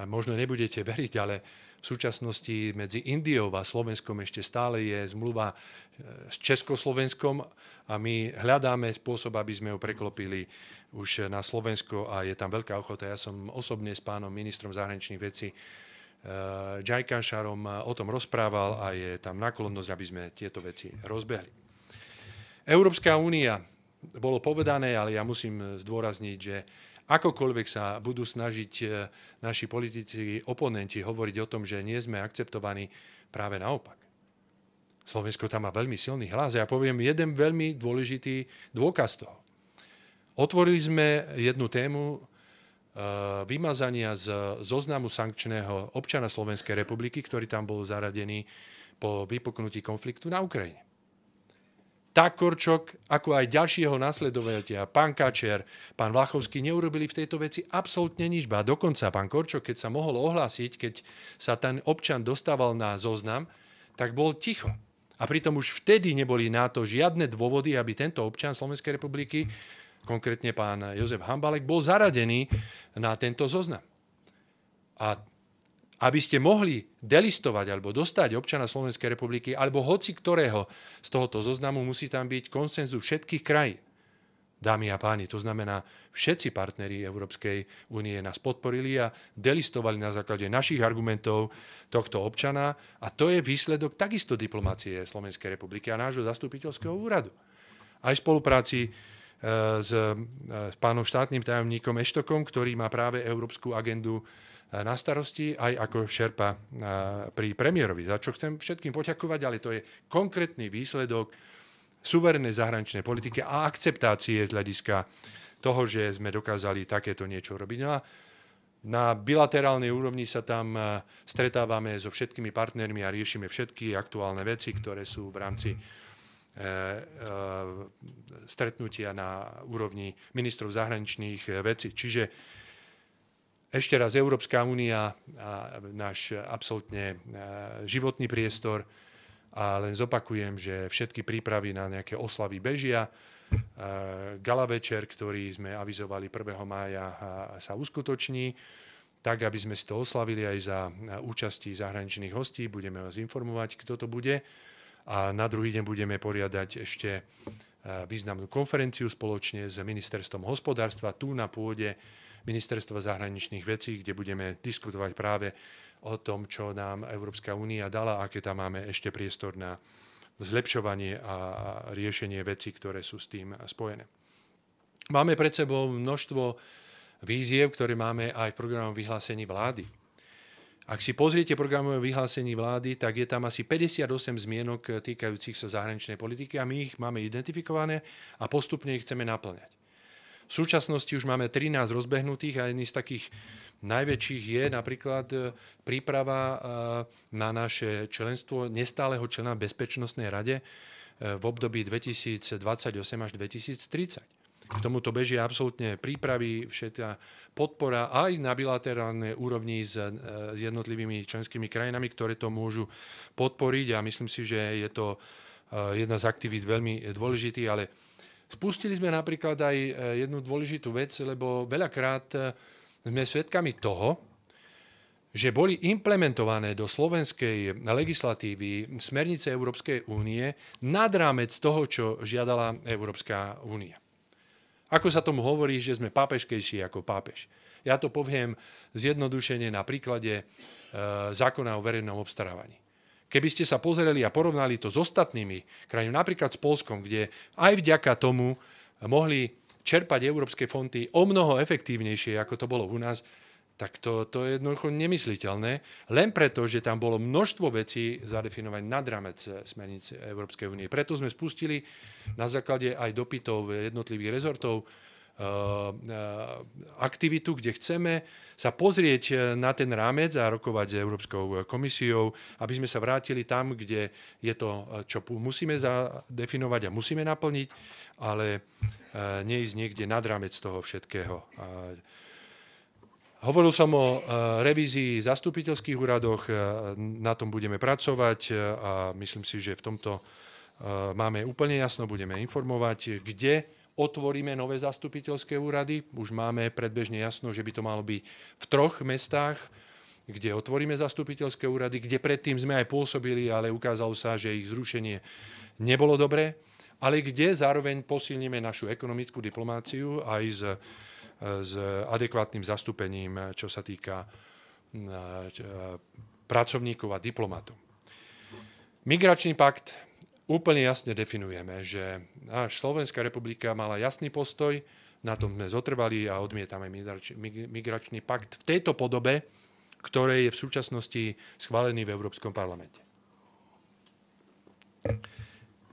možno nebudete veriť, ale v súčasnosti medzi Indiou a Slovenskom ešte stále je zmluva s Československom a my hľadáme spôsob, aby sme ju preklopili už na Slovensko a je tam veľká ochota. Ja som osobne s pánom ministrom zahraničných vecí Džajkanšarom o tom rozprával a je tam náklonnosť, aby sme tieto veci rozbehli. Európska únia, bolo povedané, ale ja musím zdôrazniť, že akokoľvek sa budú snažiť naši politici, oponenti hovoriť o tom, že nie sme akceptovaní, práve naopak. Slovensko tam má veľmi silný hlas. Ja poviem jeden veľmi dôležitý dôkaz toho. Otvorili sme jednu tému vymazania z zoznamu sankčného občana Slovenskej republiky, ktorý tam bol zaradený po vypuknutí konfliktu na Ukrajine. Tak Korčok, ako aj ďalšieho nasledovateľa, pán Kačer, pán Vlachovský, neurobili v tejto veci absolútne nič. A dokonca pán Korčok, keď sa mohol ohlásiť, keď sa ten občan dostával na zoznam, tak bol ticho. A pritom už vtedy neboli na to žiadne dôvody, aby tento občan Slovenskej republiky, konkrétne pán Jozef Hambalek, bol zaradený na tento zoznam. A aby ste mohli delistovať alebo dostať občana Slovenskej republiky alebo hoci ktorého z tohoto zoznamu, musí tam byť konsenzus všetkých krajín. Dámy a páni, to znamená, všetci partneri Európskej únie nás podporili a delistovali na základe našich argumentov tohto občana a to je výsledok takisto diplomácie Slovenskej republiky a nášho zastupiteľského úradu. Aj v spolupráci s pánom štátnym tajomníkom Eštokom, ktorý má práve európsku agendu na starosti, aj ako šerpa pri premiérovi. Za čo chcem všetkým poďakovať, ale to je konkrétny výsledok suverénnej zahraničnej politiky a akceptácie z hľadiska toho, že sme dokázali takéto niečo robiť. No a na bilaterálnej úrovni sa tam stretávame so všetkými partnermi a riešime všetky aktuálne veci, ktoré sú v rámci stretnutia na úrovni ministrov zahraničných vecí. Čiže ešte raz, Európska únia, náš absolútne životný priestor a len zopakujem, že všetky prípravy na nejaké oslavy bežia. Gala večer, ktorý sme avizovali 1. mája, sa uskutoční, tak aby sme si to oslavili aj za účasti zahraničných hostí. Budeme vás informovať, kto to bude. A na druhý deň budeme poriadať ešte významnú konferenciu spoločne s Ministerstvom hospodárstva tu na pôde Ministerstva zahraničných vecí, kde budeme diskutovať práve o tom, čo nám Európska únia dala, aké tam máme ešte priestor na zlepšovanie a riešenie vecí, ktoré sú s tým spojené. Máme pred sebou množstvo víziev, ktoré máme aj v programovom vyhlásení vlády. Ak si pozriete programové vyhlásení vlády, tak je tam asi 58 zmienok týkajúcich sa zahraničnej politiky a my ich máme identifikované a postupne ich chceme naplňať. V súčasnosti už máme 13 rozbehnutých a jedný z takých najväčších je napríklad príprava na naše členstvo nestáleho člena v Bezpečnostnej rade v období 2028 až 2030. K tomuto bežia absolútne prípravy, všetká podpora aj na bilaterálnej úrovni s jednotlivými členskými krajinami, ktoré to môžu podporiť a myslím si, že je to jedna z aktivít veľmi dôležitý, ale spustili sme napríklad aj jednu dôležitú vec, lebo veľakrát sme svedkami toho, že boli implementované do slovenskej legislatívy smernice Európskej únie nad rámec toho, čo žiadala Európska únia. Ako sa tomu hovorí, že sme pápežskejší ako pápež. Ja to poviem zjednodušene na príklade zákona o verejnom obstarávaní. Keby ste sa pozreli a porovnali to s ostatnými krajinami, napríklad s Poľskom, kde aj vďaka tomu mohli čerpať európske fondy o mnoho efektívnejšie, ako to bolo u nás, tak to je jednoducho nemysliteľné, len preto, že tam bolo množstvo vecí zadefinované nad rámec smernice Európskej únie. Preto sme spustili na základe aj dopytov jednotlivých rezortov aktivitu, kde chceme sa pozrieť na ten rámec a rokovať s Európskou komisiou, aby sme sa vrátili tam, kde je to, čo musíme zadefinovať a musíme naplniť, ale neísť niekde nad rámec toho všetkého. Hovoril som o revízii zastupiteľských úradoch, na tom budeme pracovať a myslím si, že v tomto máme úplne jasno, budeme informovať, kde otvoríme nové zastupiteľské úrady. Už máme predbežne jasno, že by to malo byť v 3 mestách, kde otvoríme zastupiteľské úrady, kde predtým sme aj pôsobili, ale ukázalo sa, že ich zrušenie nebolo dobré, ale kde zároveň posilníme našu ekonomickú diplomáciu aj s adekvátnym zastúpením, čo sa týka pracovníkov a diplomatov. Migračný pakt úplne jasne definujeme, že Slovenská republika mala jasný postoj, na tom sme zotrvali a odmietame migračný pakt v tejto podobe, ktorej je v súčasnosti schválený v Európskom parlamente.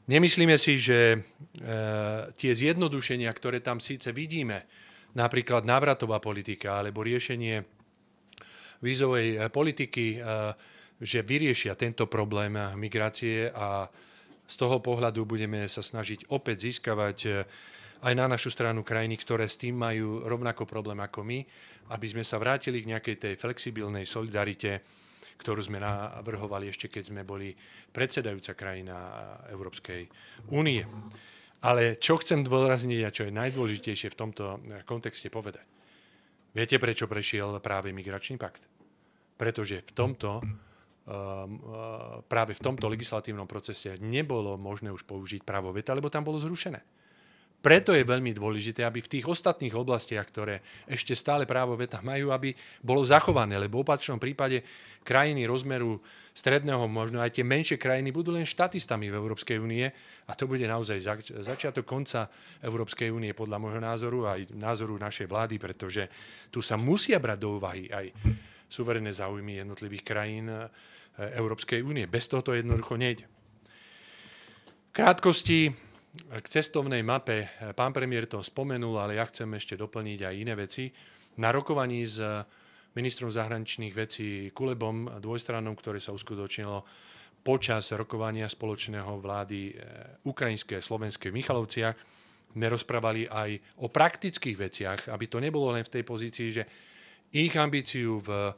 Nemyslíme si, že tie zjednodušenia, ktoré tam síce vidíme, napríklad návratová politika alebo riešenie vízovej politiky, že vyriešia tento problém migrácie a z toho pohľadu budeme sa snažiť opäť získavať aj na našu stranu krajiny, ktoré s tým majú rovnako problém ako my, aby sme sa vrátili k nejakej tej flexibilnej solidarite, ktorú sme navrhovali ešte, keď sme boli predsedajúca krajina Európskej únie. Ale čo chcem dôrazniť a čo je najdôležitejšie v tomto kontexte povedať. Viete, prečo prešiel práve migračný pakt? Pretože práve v tomto legislatívnom procese nebolo možné už použiť právo veta, lebo tam bolo zrušené. Preto je veľmi dôležité, aby v tých ostatných oblastiach, ktoré ešte stále právo veta majú, aby bolo zachované, lebo v opačnom prípade krajiny rozmeru stredného, možno aj tie menšie krajiny budú len štatistami v Európskej únie a to bude naozaj začiatok konca Európskej únie podľa môjho názoru a aj názoru našej vlády, pretože tu sa musia brať do úvahy aj suverénne záujmy jednotlivých krajín Európskej únie. Bez toho to jednoducho nejde. V krátkosti k cestovnej mape, pán premiér to spomenul, ale ja chcem ešte doplniť aj iné veci. Na rokovaní s ministrom zahraničných vecí Kulebom, dvojstrannom, ktoré sa uskutočnilo počas rokovania spoločného vlády ukrajinskej a slovenskej v Michalovciach, sme rozprávali aj o praktických veciach, aby to nebolo len v tej pozícii, že ich ambíciu v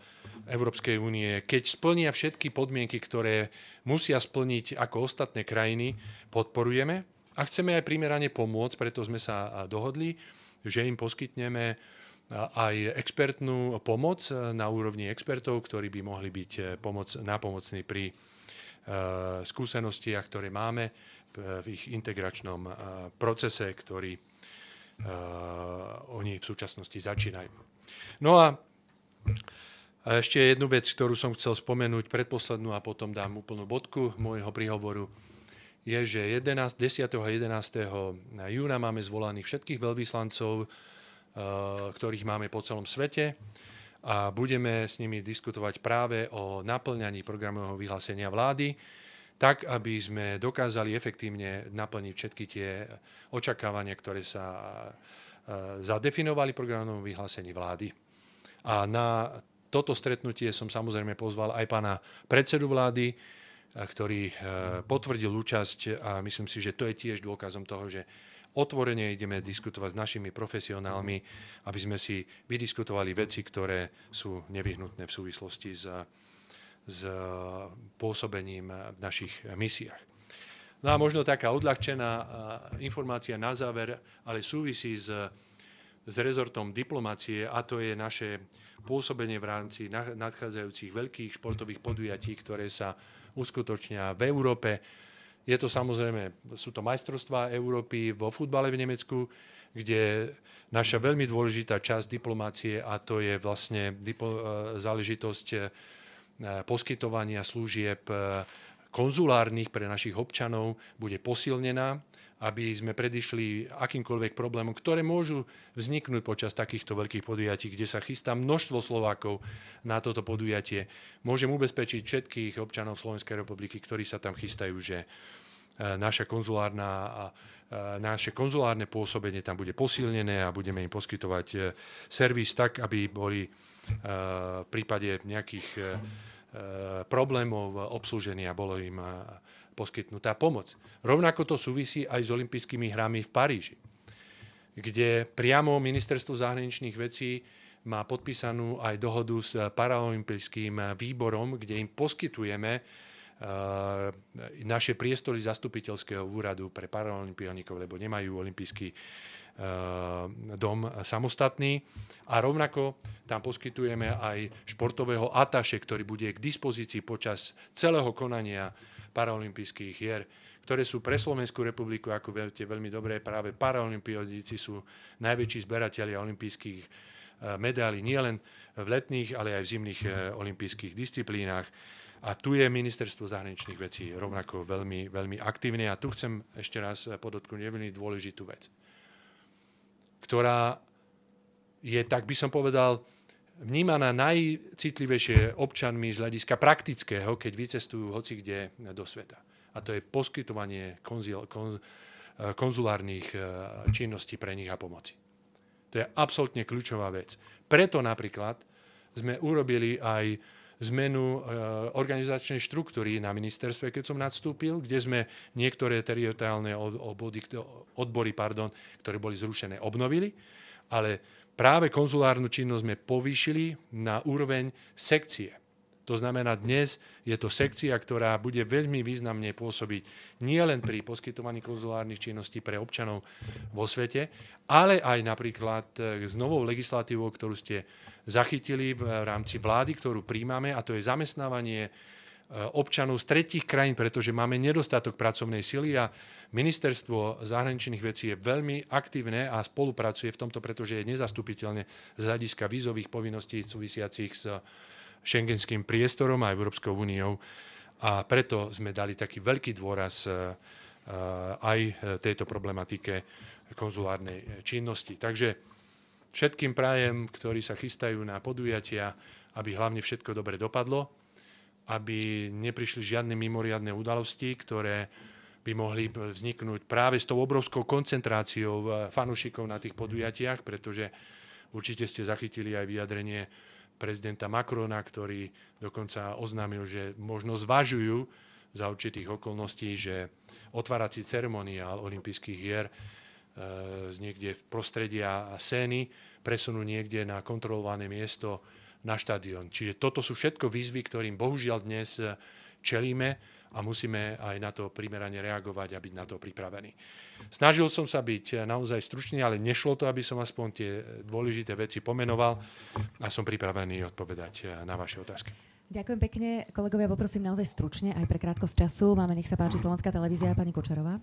Európskej únie, keď splnia všetky podmienky, ktoré musia splniť ako ostatné krajiny, podporujeme. A chceme aj primerane pomôcť, preto sme sa dohodli, že im poskytneme aj expertnú pomoc na úrovni expertov, ktorí by mohli byť nápomocní pri skúsenostiach, ktoré máme v ich integračnom procese, ktorý oni v súčasnosti začínajú. No a ešte jednu vec, ktorú som chcel spomenúť, predposlednú a potom dám úplnú bodku môjho príhovoru, je, že 10. a 11. júna máme zvolaných všetkých veľvyslancov, ktorých máme po celom svete a budeme s nimi diskutovať práve o naplňaní programového vyhlásenia vlády, tak, aby sme dokázali efektívne naplniť všetky tie očakávania, ktoré sa zadefinovali v programovom vyhlásení vlády. A na toto stretnutie som samozrejme pozval aj pána predsedu vlády, ktorý potvrdil účasť a myslím si, že to je tiež dôkazom toho, že otvorene ideme diskutovať s našimi profesionálmi, aby sme si vydiskutovali veci, ktoré sú nevyhnutné v súvislosti s pôsobením v našich misiách. No a možno taká odľahčená informácia na záver, ale súvisí s rezortom diplomácie, a to je naše pôsobenie v rámci nadchádzajúcich veľkých športových podujatí, ktoré sa uskutočnia v Európe. Je to samozrejme, sú to majstrovstvá Európy vo futbale v Nemecku, kde naša veľmi dôležitá časť diplomácie, a to je vlastne záležitosť poskytovania služieb konzulárnych pre našich občanov, bude posilnená, aby sme predišli akýmkoľvek problémom, ktoré môžu vzniknúť počas takýchto veľkých podujatí, kde sa chystá množstvo Slovákov na toto podujatie. Môžem ubezpečiť všetkých občanov Slovenskej republiky, ktorí sa tam chystajú, že naše konzulárne pôsobenie tam bude posilnené a budeme im poskytovať servis tak, aby boli v prípade nejakých problémov obslužení a bolo im poskytnutá pomoc. Rovnako to súvisí aj s olympijskými hrami v Paríži, kde priamo Ministerstvo zahraničných vecí má podpísanú aj dohodu s paralympijským výborom, kde im poskytujeme naše priestory zastupiteľského úradu pre paralympionikov, lebo nemajú olympijský dom samostatný. A rovnako tam poskytujeme aj športového ataše, ktorý bude k dispozícii počas celého konania paralympijských hier, ktoré sú pre Slovenskú republiku, ako viete veľmi dobre, práve paralympioníci sú najväčší zberatelia olympijských medailí nielen v letných, ale aj v zimných olympijských disciplínach. A tu je Ministerstvo zahraničných vecí rovnako veľmi, veľmi aktívne. A tu chcem ešte raz podotknúť veľmi dôležitú vec, ktorá je, tak by som povedal, vnímaná najcitlivejšie občanmi z hľadiska praktického, keď vycestujú hoci kde do sveta. A to je poskytovanie konzulárnych činností pre nich a pomoci. To je absolútne kľúčová vec. Preto napríklad sme urobili aj zmenu organizačnej štruktúry na ministerstve, keď som nadstúpil, kde sme niektoré teritoriálne odbory, ktoré boli zrušené, obnovili, ale práve konzulárnu činnosť sme povýšili na úroveň sekcie. To znamená, dnes je to sekcia, ktorá bude veľmi významne pôsobiť nielen pri poskytovaní konzulárnych činností pre občanov vo svete, ale aj napríklad s novou legislatívou, ktorú ste zachytili v rámci vlády, ktorú príjmame, a to je zamestnávanie občanov z tretích krajín, pretože máme nedostatok pracovnej sily a Ministerstvo zahraničných vecí je veľmi aktívne a spolupracuje v tomto, pretože je nezastupiteľné z hľadiska vízových povinností súvisiacich s schengenským priestorom a Európskou úniou. A preto sme dali taký veľký dôraz aj tejto problematike konzulárnej činnosti. Takže všetkým prajem, ktorí sa chystajú na podujatia, aby hlavne všetko dobre dopadlo, aby neprišli žiadne mimoriadne udalosti, ktoré by mohli vzniknúť práve s tou obrovskou koncentráciou fanúšikov na tých podujatiach, pretože určite ste zachytili aj vyjadrenie prezidenta Macrona, ktorý dokonca oznámil, že možno zvažujú za určitých okolností, že otvárací ceremoniál olympijských hier z niekde v prostredia Sény presunú niekde na kontrolované miesto na štadión. Čiže toto sú všetko výzvy, ktorým bohužiaľ dnes čelíme a musíme aj na to primerane reagovať a byť na to pripravení. Snažil som sa byť naozaj stručný, ale nešlo to, aby som aspoň tie dôležité veci pomenoval a som pripravený odpovedať na vaše otázky. Ďakujem pekne. Kolegovia, poprosím naozaj stručne, aj pre krátkosť času. Máme, nech sa páči, Slovenská televízia, pani Kučerová.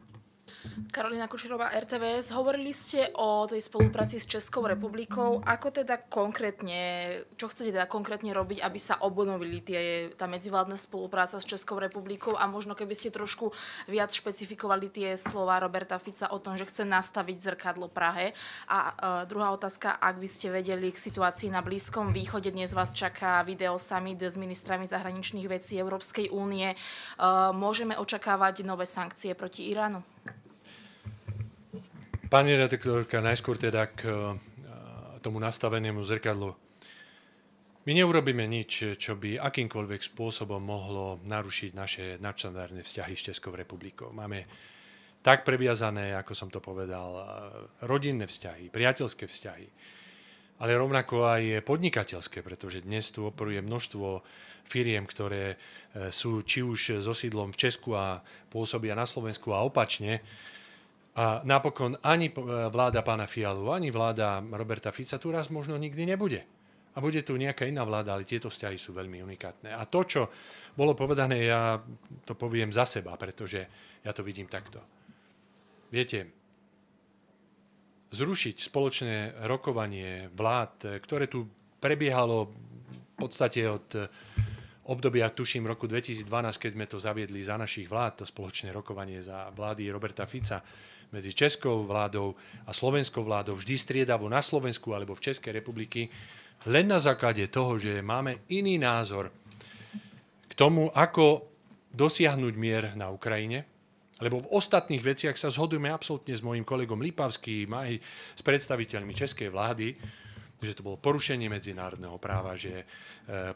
Karolina Kušerová, RTVS. Hovorili ste o tej spolupráci s Českou republikou. Ako teda konkrétne, čo chcete teda konkrétne robiť, aby sa obnovili tá medzivládna spolupráca s Českou republikou a možno keby ste trošku viac špecifikovali tie slova Roberta Fica o tom, že chce nastaviť zrkadlo Prahe. A druhá otázka, ak by ste vedeli k situácii na Blízkom východe, dnes vás čaká video summit s ministrami zahraničných vecí Európskej únie. Môžeme očakávať nové sankcie proti Iránu? Pani redaktorka, najskôr teda k tomu nastavenému zrkadlu. My neurobíme nič, čo by akýmkoľvek spôsobom mohlo narušiť naše nadštandardné vzťahy s Českou republikou. Máme tak previazané, ako som to povedal, rodinné vzťahy, priateľské vzťahy, ale rovnako aj podnikateľské, pretože dnes tu operuje množstvo firiem, ktoré sú či už so sídlom v Česku a pôsobia na Slovensku a opačne. A napokon ani vláda pána Fialu, ani vláda Roberta Fica tu raz možno nikdy nebude. A bude tu nejaká iná vláda, ale tieto vzťahy sú veľmi unikátne. A to, čo bolo povedané, ja to poviem za seba, pretože ja to vidím takto. Viete, zrušiť spoločné rokovanie vlád, ktoré tu prebiehalo v podstate od obdobia, tuším, roku 2012, keď sme to zaviedli za našich vlád, to spoločné rokovanie za vlády Roberta Fica medzi českou vládou a slovenskou vládou, vždy striedavo na Slovensku alebo v Českej republiky, len na základe toho, že máme iný názor k tomu, ako dosiahnuť mier na Ukrajine, lebo v ostatných veciach sa zhodujeme absolútne s mojím kolegom Lipavským aj s predstaviteľmi českej vlády, že to bolo porušenie medzinárodného práva, že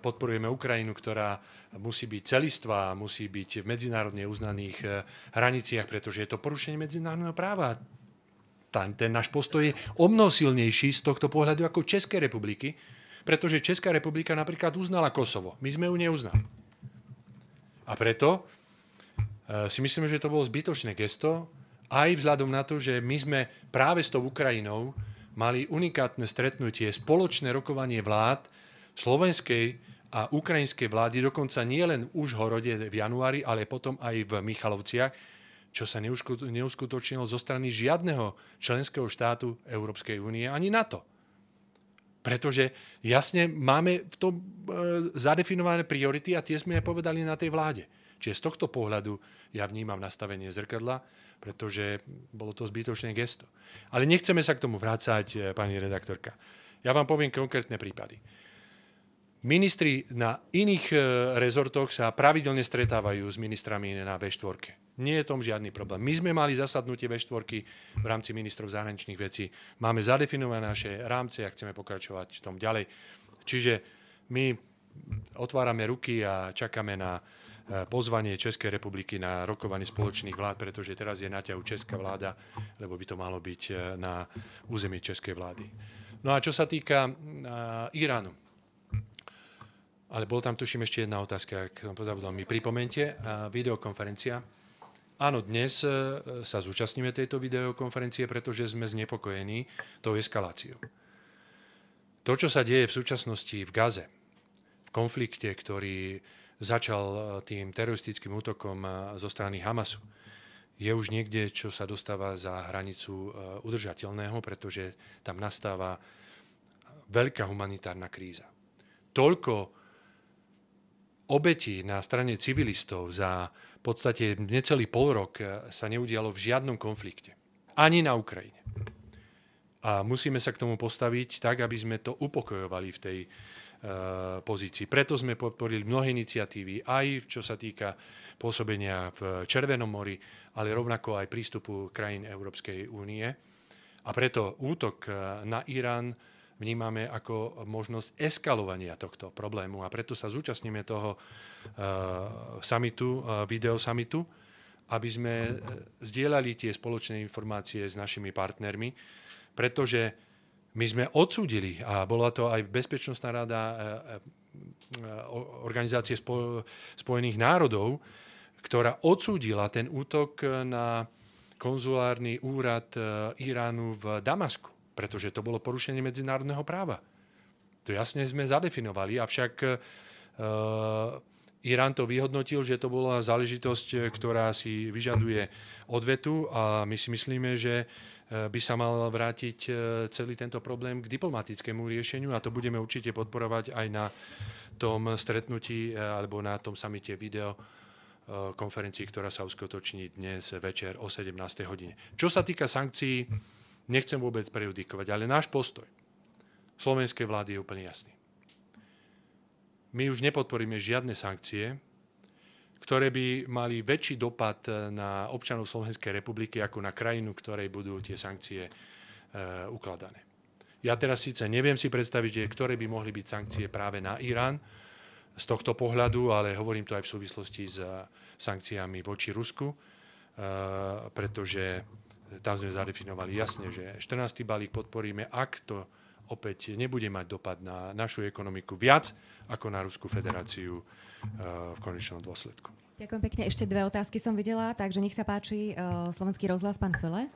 podporujeme Ukrajinu, ktorá musí byť celistvá, musí byť v medzinárodne uznaných hraniciach, pretože je to porušenie medzinárodného práva. Ten náš postoj je o mnoho silnejší z tohto pohľadu ako Českej republiky, pretože Česká republika napríklad uznala Kosovo. My sme ju neuznali. A preto si myslíme, že to bolo zbytočné gesto, aj vzhľadom na to, že my sme práve s tou Ukrajinou mali unikátne stretnutie, spoločné rokovanie vlád slovenskej a ukrajinskej vlády, dokonca nie len v Užhorode v januári, ale potom aj v Michalovciach, čo sa neuskutočnilo zo strany žiadneho členského štátu Európskej únie, ani NATO. Pretože jasne máme v tom zadefinované priority a tie sme aj povedali na tej vláde. Čiže z tohto pohľadu ja vnímam nastavenie zrkadla, pretože bolo to zbytočné gesto. Ale nechceme sa k tomu vrácať, pani redaktorka. Ja vám poviem konkrétne prípady. Ministri na iných rezortoch sa pravidelne stretávajú s ministrami na V4. Nie je tom žiadny problém. My sme mali zasadnutie V4 v rámci ministrov zahraničných vecí. Máme zadefinované naše rámce a chceme pokračovať v tom ďalej. Čiže my otvárame ruky a čakáme na pozvanie Českej republiky na rokovanie spoločných vlád, pretože teraz je na ťahu česká vláda, lebo by to malo byť na území českej vlády. No a čo sa týka Iránu, ale bol tam tuším ešte jedna otázka, ak som pozabudol, mi pripomente, videokonferencia. Áno, dnes sa zúčastníme tejto videokonferencie, pretože sme znepokojení tou eskaláciou. To, čo sa deje v súčasnosti v Gaze, v konflikte, ktorý začal tým teroristickým útokom zo strany Hamasu, je už niekde, čo sa dostáva za hranicu udržateľného, pretože tam nastáva veľká humanitárna kríza. Toľko obetí na strane civilistov za v podstate necelý pol rok sa neudialo v žiadnom konflikte. Ani na Ukrajine. A musíme sa k tomu postaviť tak, aby sme to upokojovali v tej pozícii. Preto sme podporili mnohé iniciatívy, aj čo sa týka pôsobenia v Červenom mori, ale rovnako aj prístupu krajín Európskej únie. A preto útok na Irán vnímame ako možnosť eskalovania tohto problému. A preto sa zúčastníme toho videosummitu, aby sme zdieľali tie spoločné informácie s našimi partnermi, pretože my sme odsúdili, a bola to aj Bezpečnostná rada Organizácie spojených národov, ktorá odsúdila ten útok na konzulárny úrad Iránu v Damasku, pretože to bolo porušenie medzinárodného práva. To jasne sme zadefinovali, avšak Irán to vyhodnotil, že to bola záležitosť, ktorá si vyžaduje odvetu a my si myslíme, že by sa mal vrátiť celý tento problém k diplomatickému riešeniu a to budeme určite podporovať aj na tom stretnutí alebo na tom samite video konferencii, ktorá sa uskutoční dnes večer o 17. hodine. Čo sa týka sankcií, nechcem vôbec prejudikovať, ale náš postoj slovenskej vlády je úplne jasný. My už nepodporíme žiadne sankcie, ktoré by mali väčší dopad na občanov Slovenskej republiky ako na krajinu, ktorej budú tie sankcie ukladané. Ja teraz síce neviem si predstaviť, ktoré by mohli byť sankcie práve na Irán z tohto pohľadu, ale hovorím to aj v súvislosti s sankciami voči Rusku, pretože tam sme zadefinovali jasne, že 14. balík podporíme, ak to opäť nebude mať dopad na našu ekonomiku viac ako na Ruskú federáciu v konečnom dôsledku. Ďakujem pekne. Ešte 2 otázky som videla, takže nech sa páči Slovenský rozhlas, pán Fele.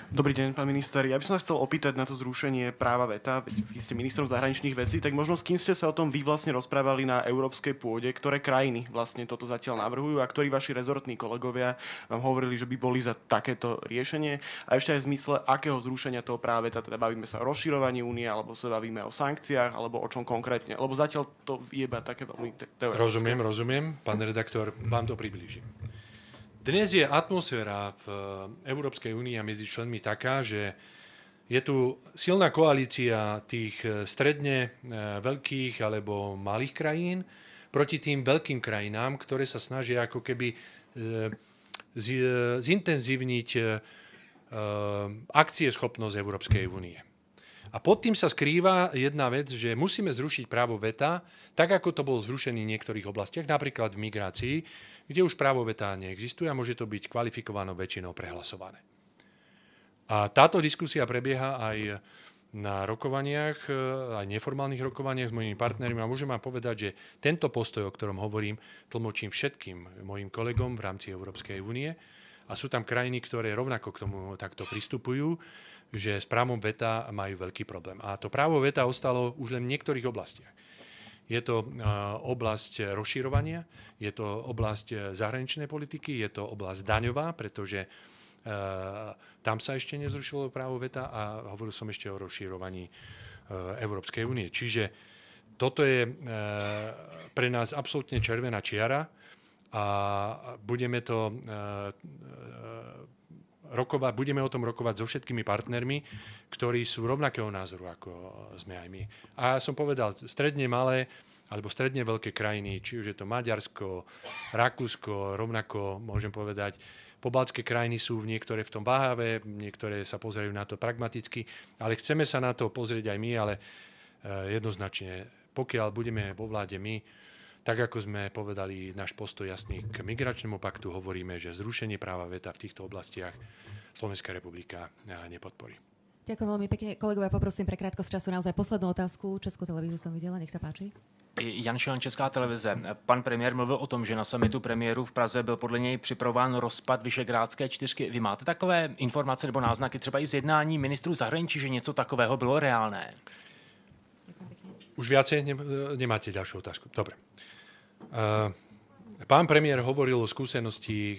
Dobrý deň, pán minister. Ja by som sa chcel opýtať na to zrušenie práva veta. Vy ste ministrom zahraničných vecí, tak možno s kým ste sa o tom vy vlastne rozprávali na európskej pôde, ktoré krajiny vlastne toto zatiaľ navrhujú a ktorí vaši rezortní kolegovia vám hovorili, že by boli za takéto riešenie. A ešte aj v zmysle, akého zrušenia toho práva veta, teda bavíme sa o rozširovaní únie, alebo sa bavíme o sankciách, alebo o čom konkrétne. Lebo zatiaľ to je iba také veľmi teoretické. Rozumiem. Pán redaktor, vám to priblížim. Dnes je atmosféra v Európskej únii a medzi členmi taká, že je tu silná koalícia tých stredne veľkých alebo malých krajín proti tým veľkým krajinám, ktoré sa snažia ako keby zintenzívniť akcieschopnosť Európskej únie. A pod tým sa skrýva jedna vec, že musíme zrušiť právo veta, tak ako to bolo zrušené v niektorých oblastiach, napríklad v migrácii, kde už právo veta neexistuje a môže to byť kvalifikovanou väčšinou prehlasované. A táto diskusia prebieha aj na rokovaniach, aj neformálnych rokovaniach s mojimi partnermi a môžem vám povedať, že tento postoj, o ktorom hovorím, tlmočím všetkým mojim kolegom v rámci Európskej únie a sú tam krajiny, ktoré rovnako k tomu takto pristupujú, že s právom veta majú veľký problém. A to právo veta ostalo už len v niektorých oblastiach. Je to oblasť rozširovania, je to oblasť zahraničnej politiky, je to oblasť daňová, pretože tam sa ešte nezrušilo právo veta a hovoril som ešte o rozširovaní Európskej únie. Čiže toto je pre nás absolútne červená čiara a budeme o tom rokovať so všetkými partnermi, ktorí sú rovnakého názoru, ako sme aj my. A som povedal, stredne malé alebo stredne veľké krajiny, či už je to Maďarsko, Rakúsko, rovnako môžem povedať, pobaltské krajiny sú niektoré v tom váhavé, niektoré sa pozerajú na to pragmaticky, ale chceme sa na to pozrieť aj my, ale jednoznačne, pokiaľ budeme vo vláde my, tak ako sme povedali náš postoj jasný k migračnému paktu, hovoríme, že zrušenie práva veta v týchto oblastiach Slovenská republika nepodporí. Ďakujem veľmi pekne. Kolegovia, poprosím pre krátkosť času naozaj poslednú otázku. Českou televíziu som videla, nech sa páči. Jan Šilan, Česká televize. Pan premiér mluvil o tom, že na summitu premiérů v Praze byl podle něj připravován rozpad Visegrádské čtyřky. Vy máte takové informace nebo náznaky třeba i z jednání ministrů zahraničí, že něco takového bylo reálné? Už viacej nemáte ďalšiu otázku. Dobre. Pán premiér hovoril o skúsenosti,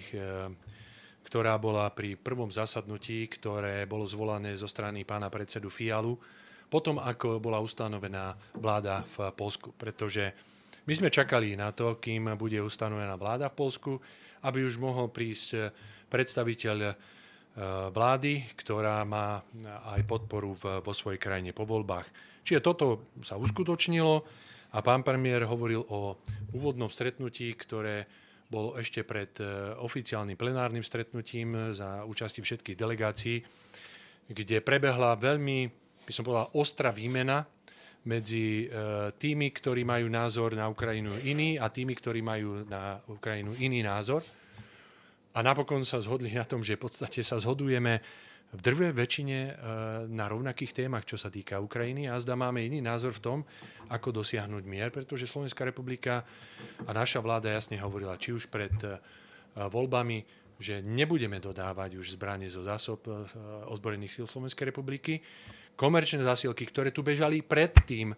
ktorá bola pri prvom zasadnutí, ktoré bolo zvolané zo strany pána predsedu Fialu, potom ako bola ustanovená vláda v Poľsku. Pretože my sme čakali na to, kým bude ustanovená vláda v Poľsku, aby už mohol prísť predstaviteľ vlády, ktorá má aj podporu vo svojej krajine po voľbách. Čiže toto sa uskutočnilo. A pán premiér hovoril o úvodnom stretnutí, ktoré bolo ešte pred oficiálnym plenárnym stretnutím za účasti všetkých delegácií, kde prebehla veľmi, by som povedal, ostrá výmena medzi tými, ktorí majú názor na Ukrajinu iný a tými, ktorí majú na Ukrajinu iný názor. A napokon sa zhodli na tom, že v podstate sa zhodujeme v drvej väčšine na rovnakých témach, čo sa týka Ukrajiny a zda máme iný názor v tom, ako dosiahnuť mier, pretože Slovenská republika a naša vláda jasne hovorila, či už pred voľbami, že nebudeme dodávať už zbranie zo zásob ozbrojených síl Slovenskej republiky. Komerčné zásielky, ktoré tu bežali predtým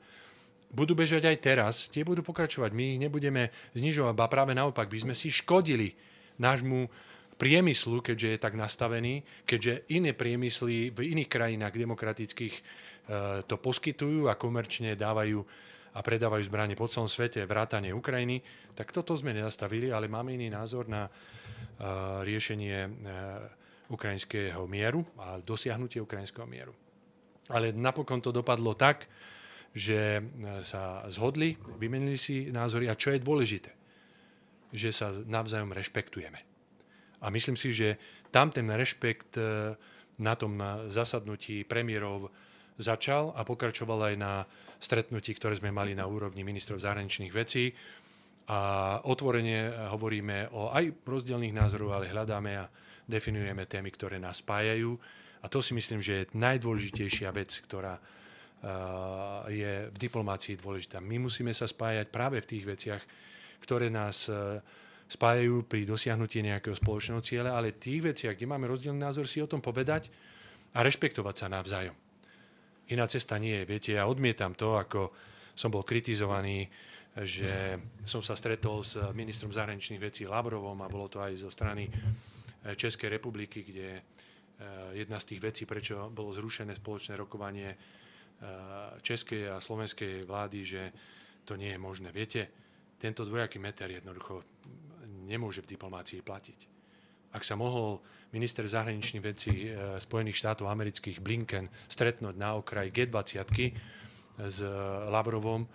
budú bežať aj teraz, tie budú pokračovať. My ich nebudeme znižovať, a práve naopak by sme si škodili nášmu priemyslu, keďže je tak nastavený, keďže iné priemysly v iných krajinách demokratických to poskytujú a komerčne dávajú a predávajú zbranie po celom svete, vrátane Ukrajiny, tak toto sme nezastavili, ale máme iný názor na riešenie ukrajinského mieru a dosiahnutie ukrajinského mieru. Ale napokon to dopadlo tak, že sa zhodli, vymenili si názory a čo je dôležité, že sa navzájom rešpektujeme. A myslím si, že tam ten rešpekt na tom zasadnutí premiérov začal a pokračoval aj na stretnutí, ktoré sme mali na úrovni ministrov zahraničných vecí. A otvorene hovoríme o aj rozdielných názorov, ale hľadáme a definujeme témy, ktoré nás spájajú. A to si myslím, že je najdôležitejšia vec, ktorá je v diplomácii dôležitá. My musíme sa spájať práve v tých veciach, ktoré nás spájajú pri dosiahnutí nejakého spoločného cieľa, ale tých veciach, kde máme rozdielný názor, si o tom povedať a rešpektovať sa navzájom. Iná cesta nie je. Viete, ja odmietam to, ako som bol kritizovaný, že som sa stretol s ministrom zahraničných vecí Lavrovom a bolo to aj zo strany Českej republiky, kde jedna z tých vecí, prečo bolo zrušené spoločné rokovanie českej a slovenskej vlády, že to nie je možné. Viete, tento dvojaký meter jednoducho nemôže v diplomácii platiť. Ak sa mohol minister zahraničných vecí Spojených štátov amerických Blinken stretnúť na okraji G20 s Lavrovom,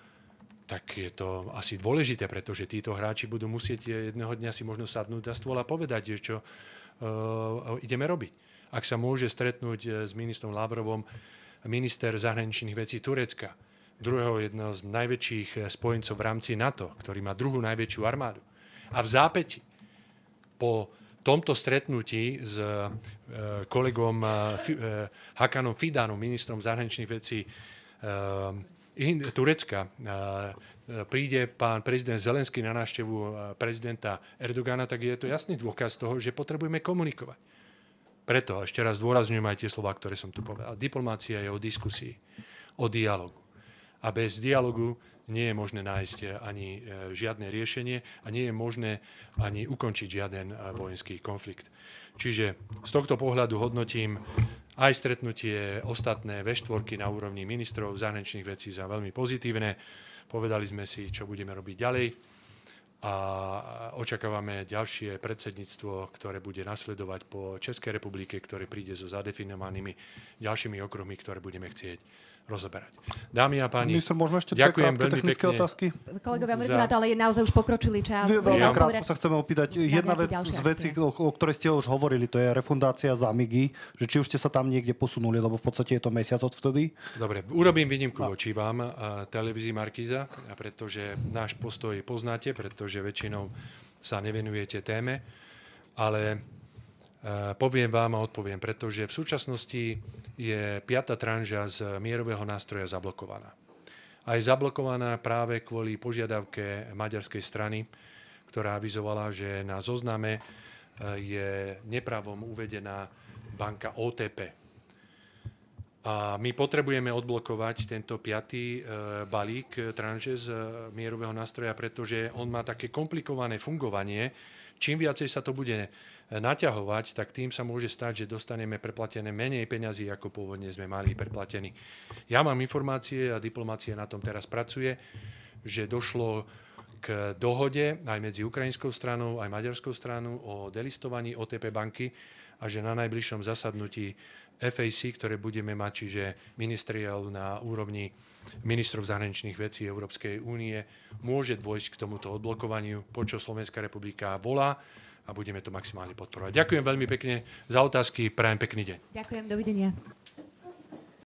tak je to asi dôležité, pretože títo hráči budú musieť jedného dňa si možno sadnúť za stôl a povedať, čo ideme robiť. Ak sa môže stretnúť s ministrom Lavrovom minister zahraničných vecí Turecka, jedného z najväčších spojencov v rámci NATO, ktorý má druhú najväčšiu armádu. A v zápäti po tomto stretnutí s kolegom Hakanom Fidanom, ministrom zahraničných vecí Turecka, príde pán prezident Zelenský na návštevu prezidenta Erdogana, tak je to jasný dôkaz toho, že potrebujeme komunikovať. Preto ešte raz zdôrazňujem aj tie slová, ktoré som tu povedal. Diplomácia je o diskusii, o dialogu. A bez dialogu nie je možné nájsť ani žiadne riešenie a nie je možné ani ukončiť žiaden vojenský konflikt. Čiže z tohto pohľadu hodnotím aj stretnutie ostatné V4 na úrovni ministrov zahraničných vecí za veľmi pozitívne. Povedali sme si, čo budeme robiť ďalej a očakávame ďalšie predsedníctvo, ktoré bude nasledovať po Českej republike, ktoré príde so zadefinovanými ďalšími okruhmi, ktoré budeme chcieť rozoberať. Dámy a páni, Minister, môžeme ešte ďakujem veľmi technické pekne. Otázky? Kolegovia, mrzí ma to, ale je naozaj už pokročilý čas. Krátko sa chceme opýtať. Jedna vec z vecí, o ktorej ste už hovorili, to je refundácia za MIGy, že či už ste sa tam niekde posunuli, lebo v podstate je to mesiac od vtedy. Dobre, urobím výnimku voči vám, televízii Markíza, pretože náš postoj poznáte, pretože väčšinou sa nevenujete téme, ale poviem vám a odpoviem, pretože v súčasnosti je 5. tranža z mierového nástroja zablokovaná. A je zablokovaná práve kvôli požiadavke maďarskej strany, ktorá avizovala, že na zozname je nepravom uvedená banka OTP. A my potrebujeme odblokovať tento 5. balík tranže z mierového nástroja, pretože on má také komplikované fungovanie. Čím viacej sa to bude naťahovať, tak tým sa môže stať, že dostaneme preplatené menej peňazí, ako pôvodne sme mali preplatení. Ja mám informácie a diplomácia na tom teraz pracuje, že došlo k dohode aj medzi ukrajinskou stranou, aj maďarskou stranou o delistovaní OTP banky a že na najbližšom zasadnutí FAC, ktoré budeme mať, čiže ministeriál na úrovni ministrov zahraničných vecí Európskej únie, môže dôjsť k tomuto odblokovaniu, po čo Slovenská republika volá a budeme to maximálne podporovať. Ďakujem veľmi pekne za otázky, prajem pekný deň. Ďakujem, dovidenia.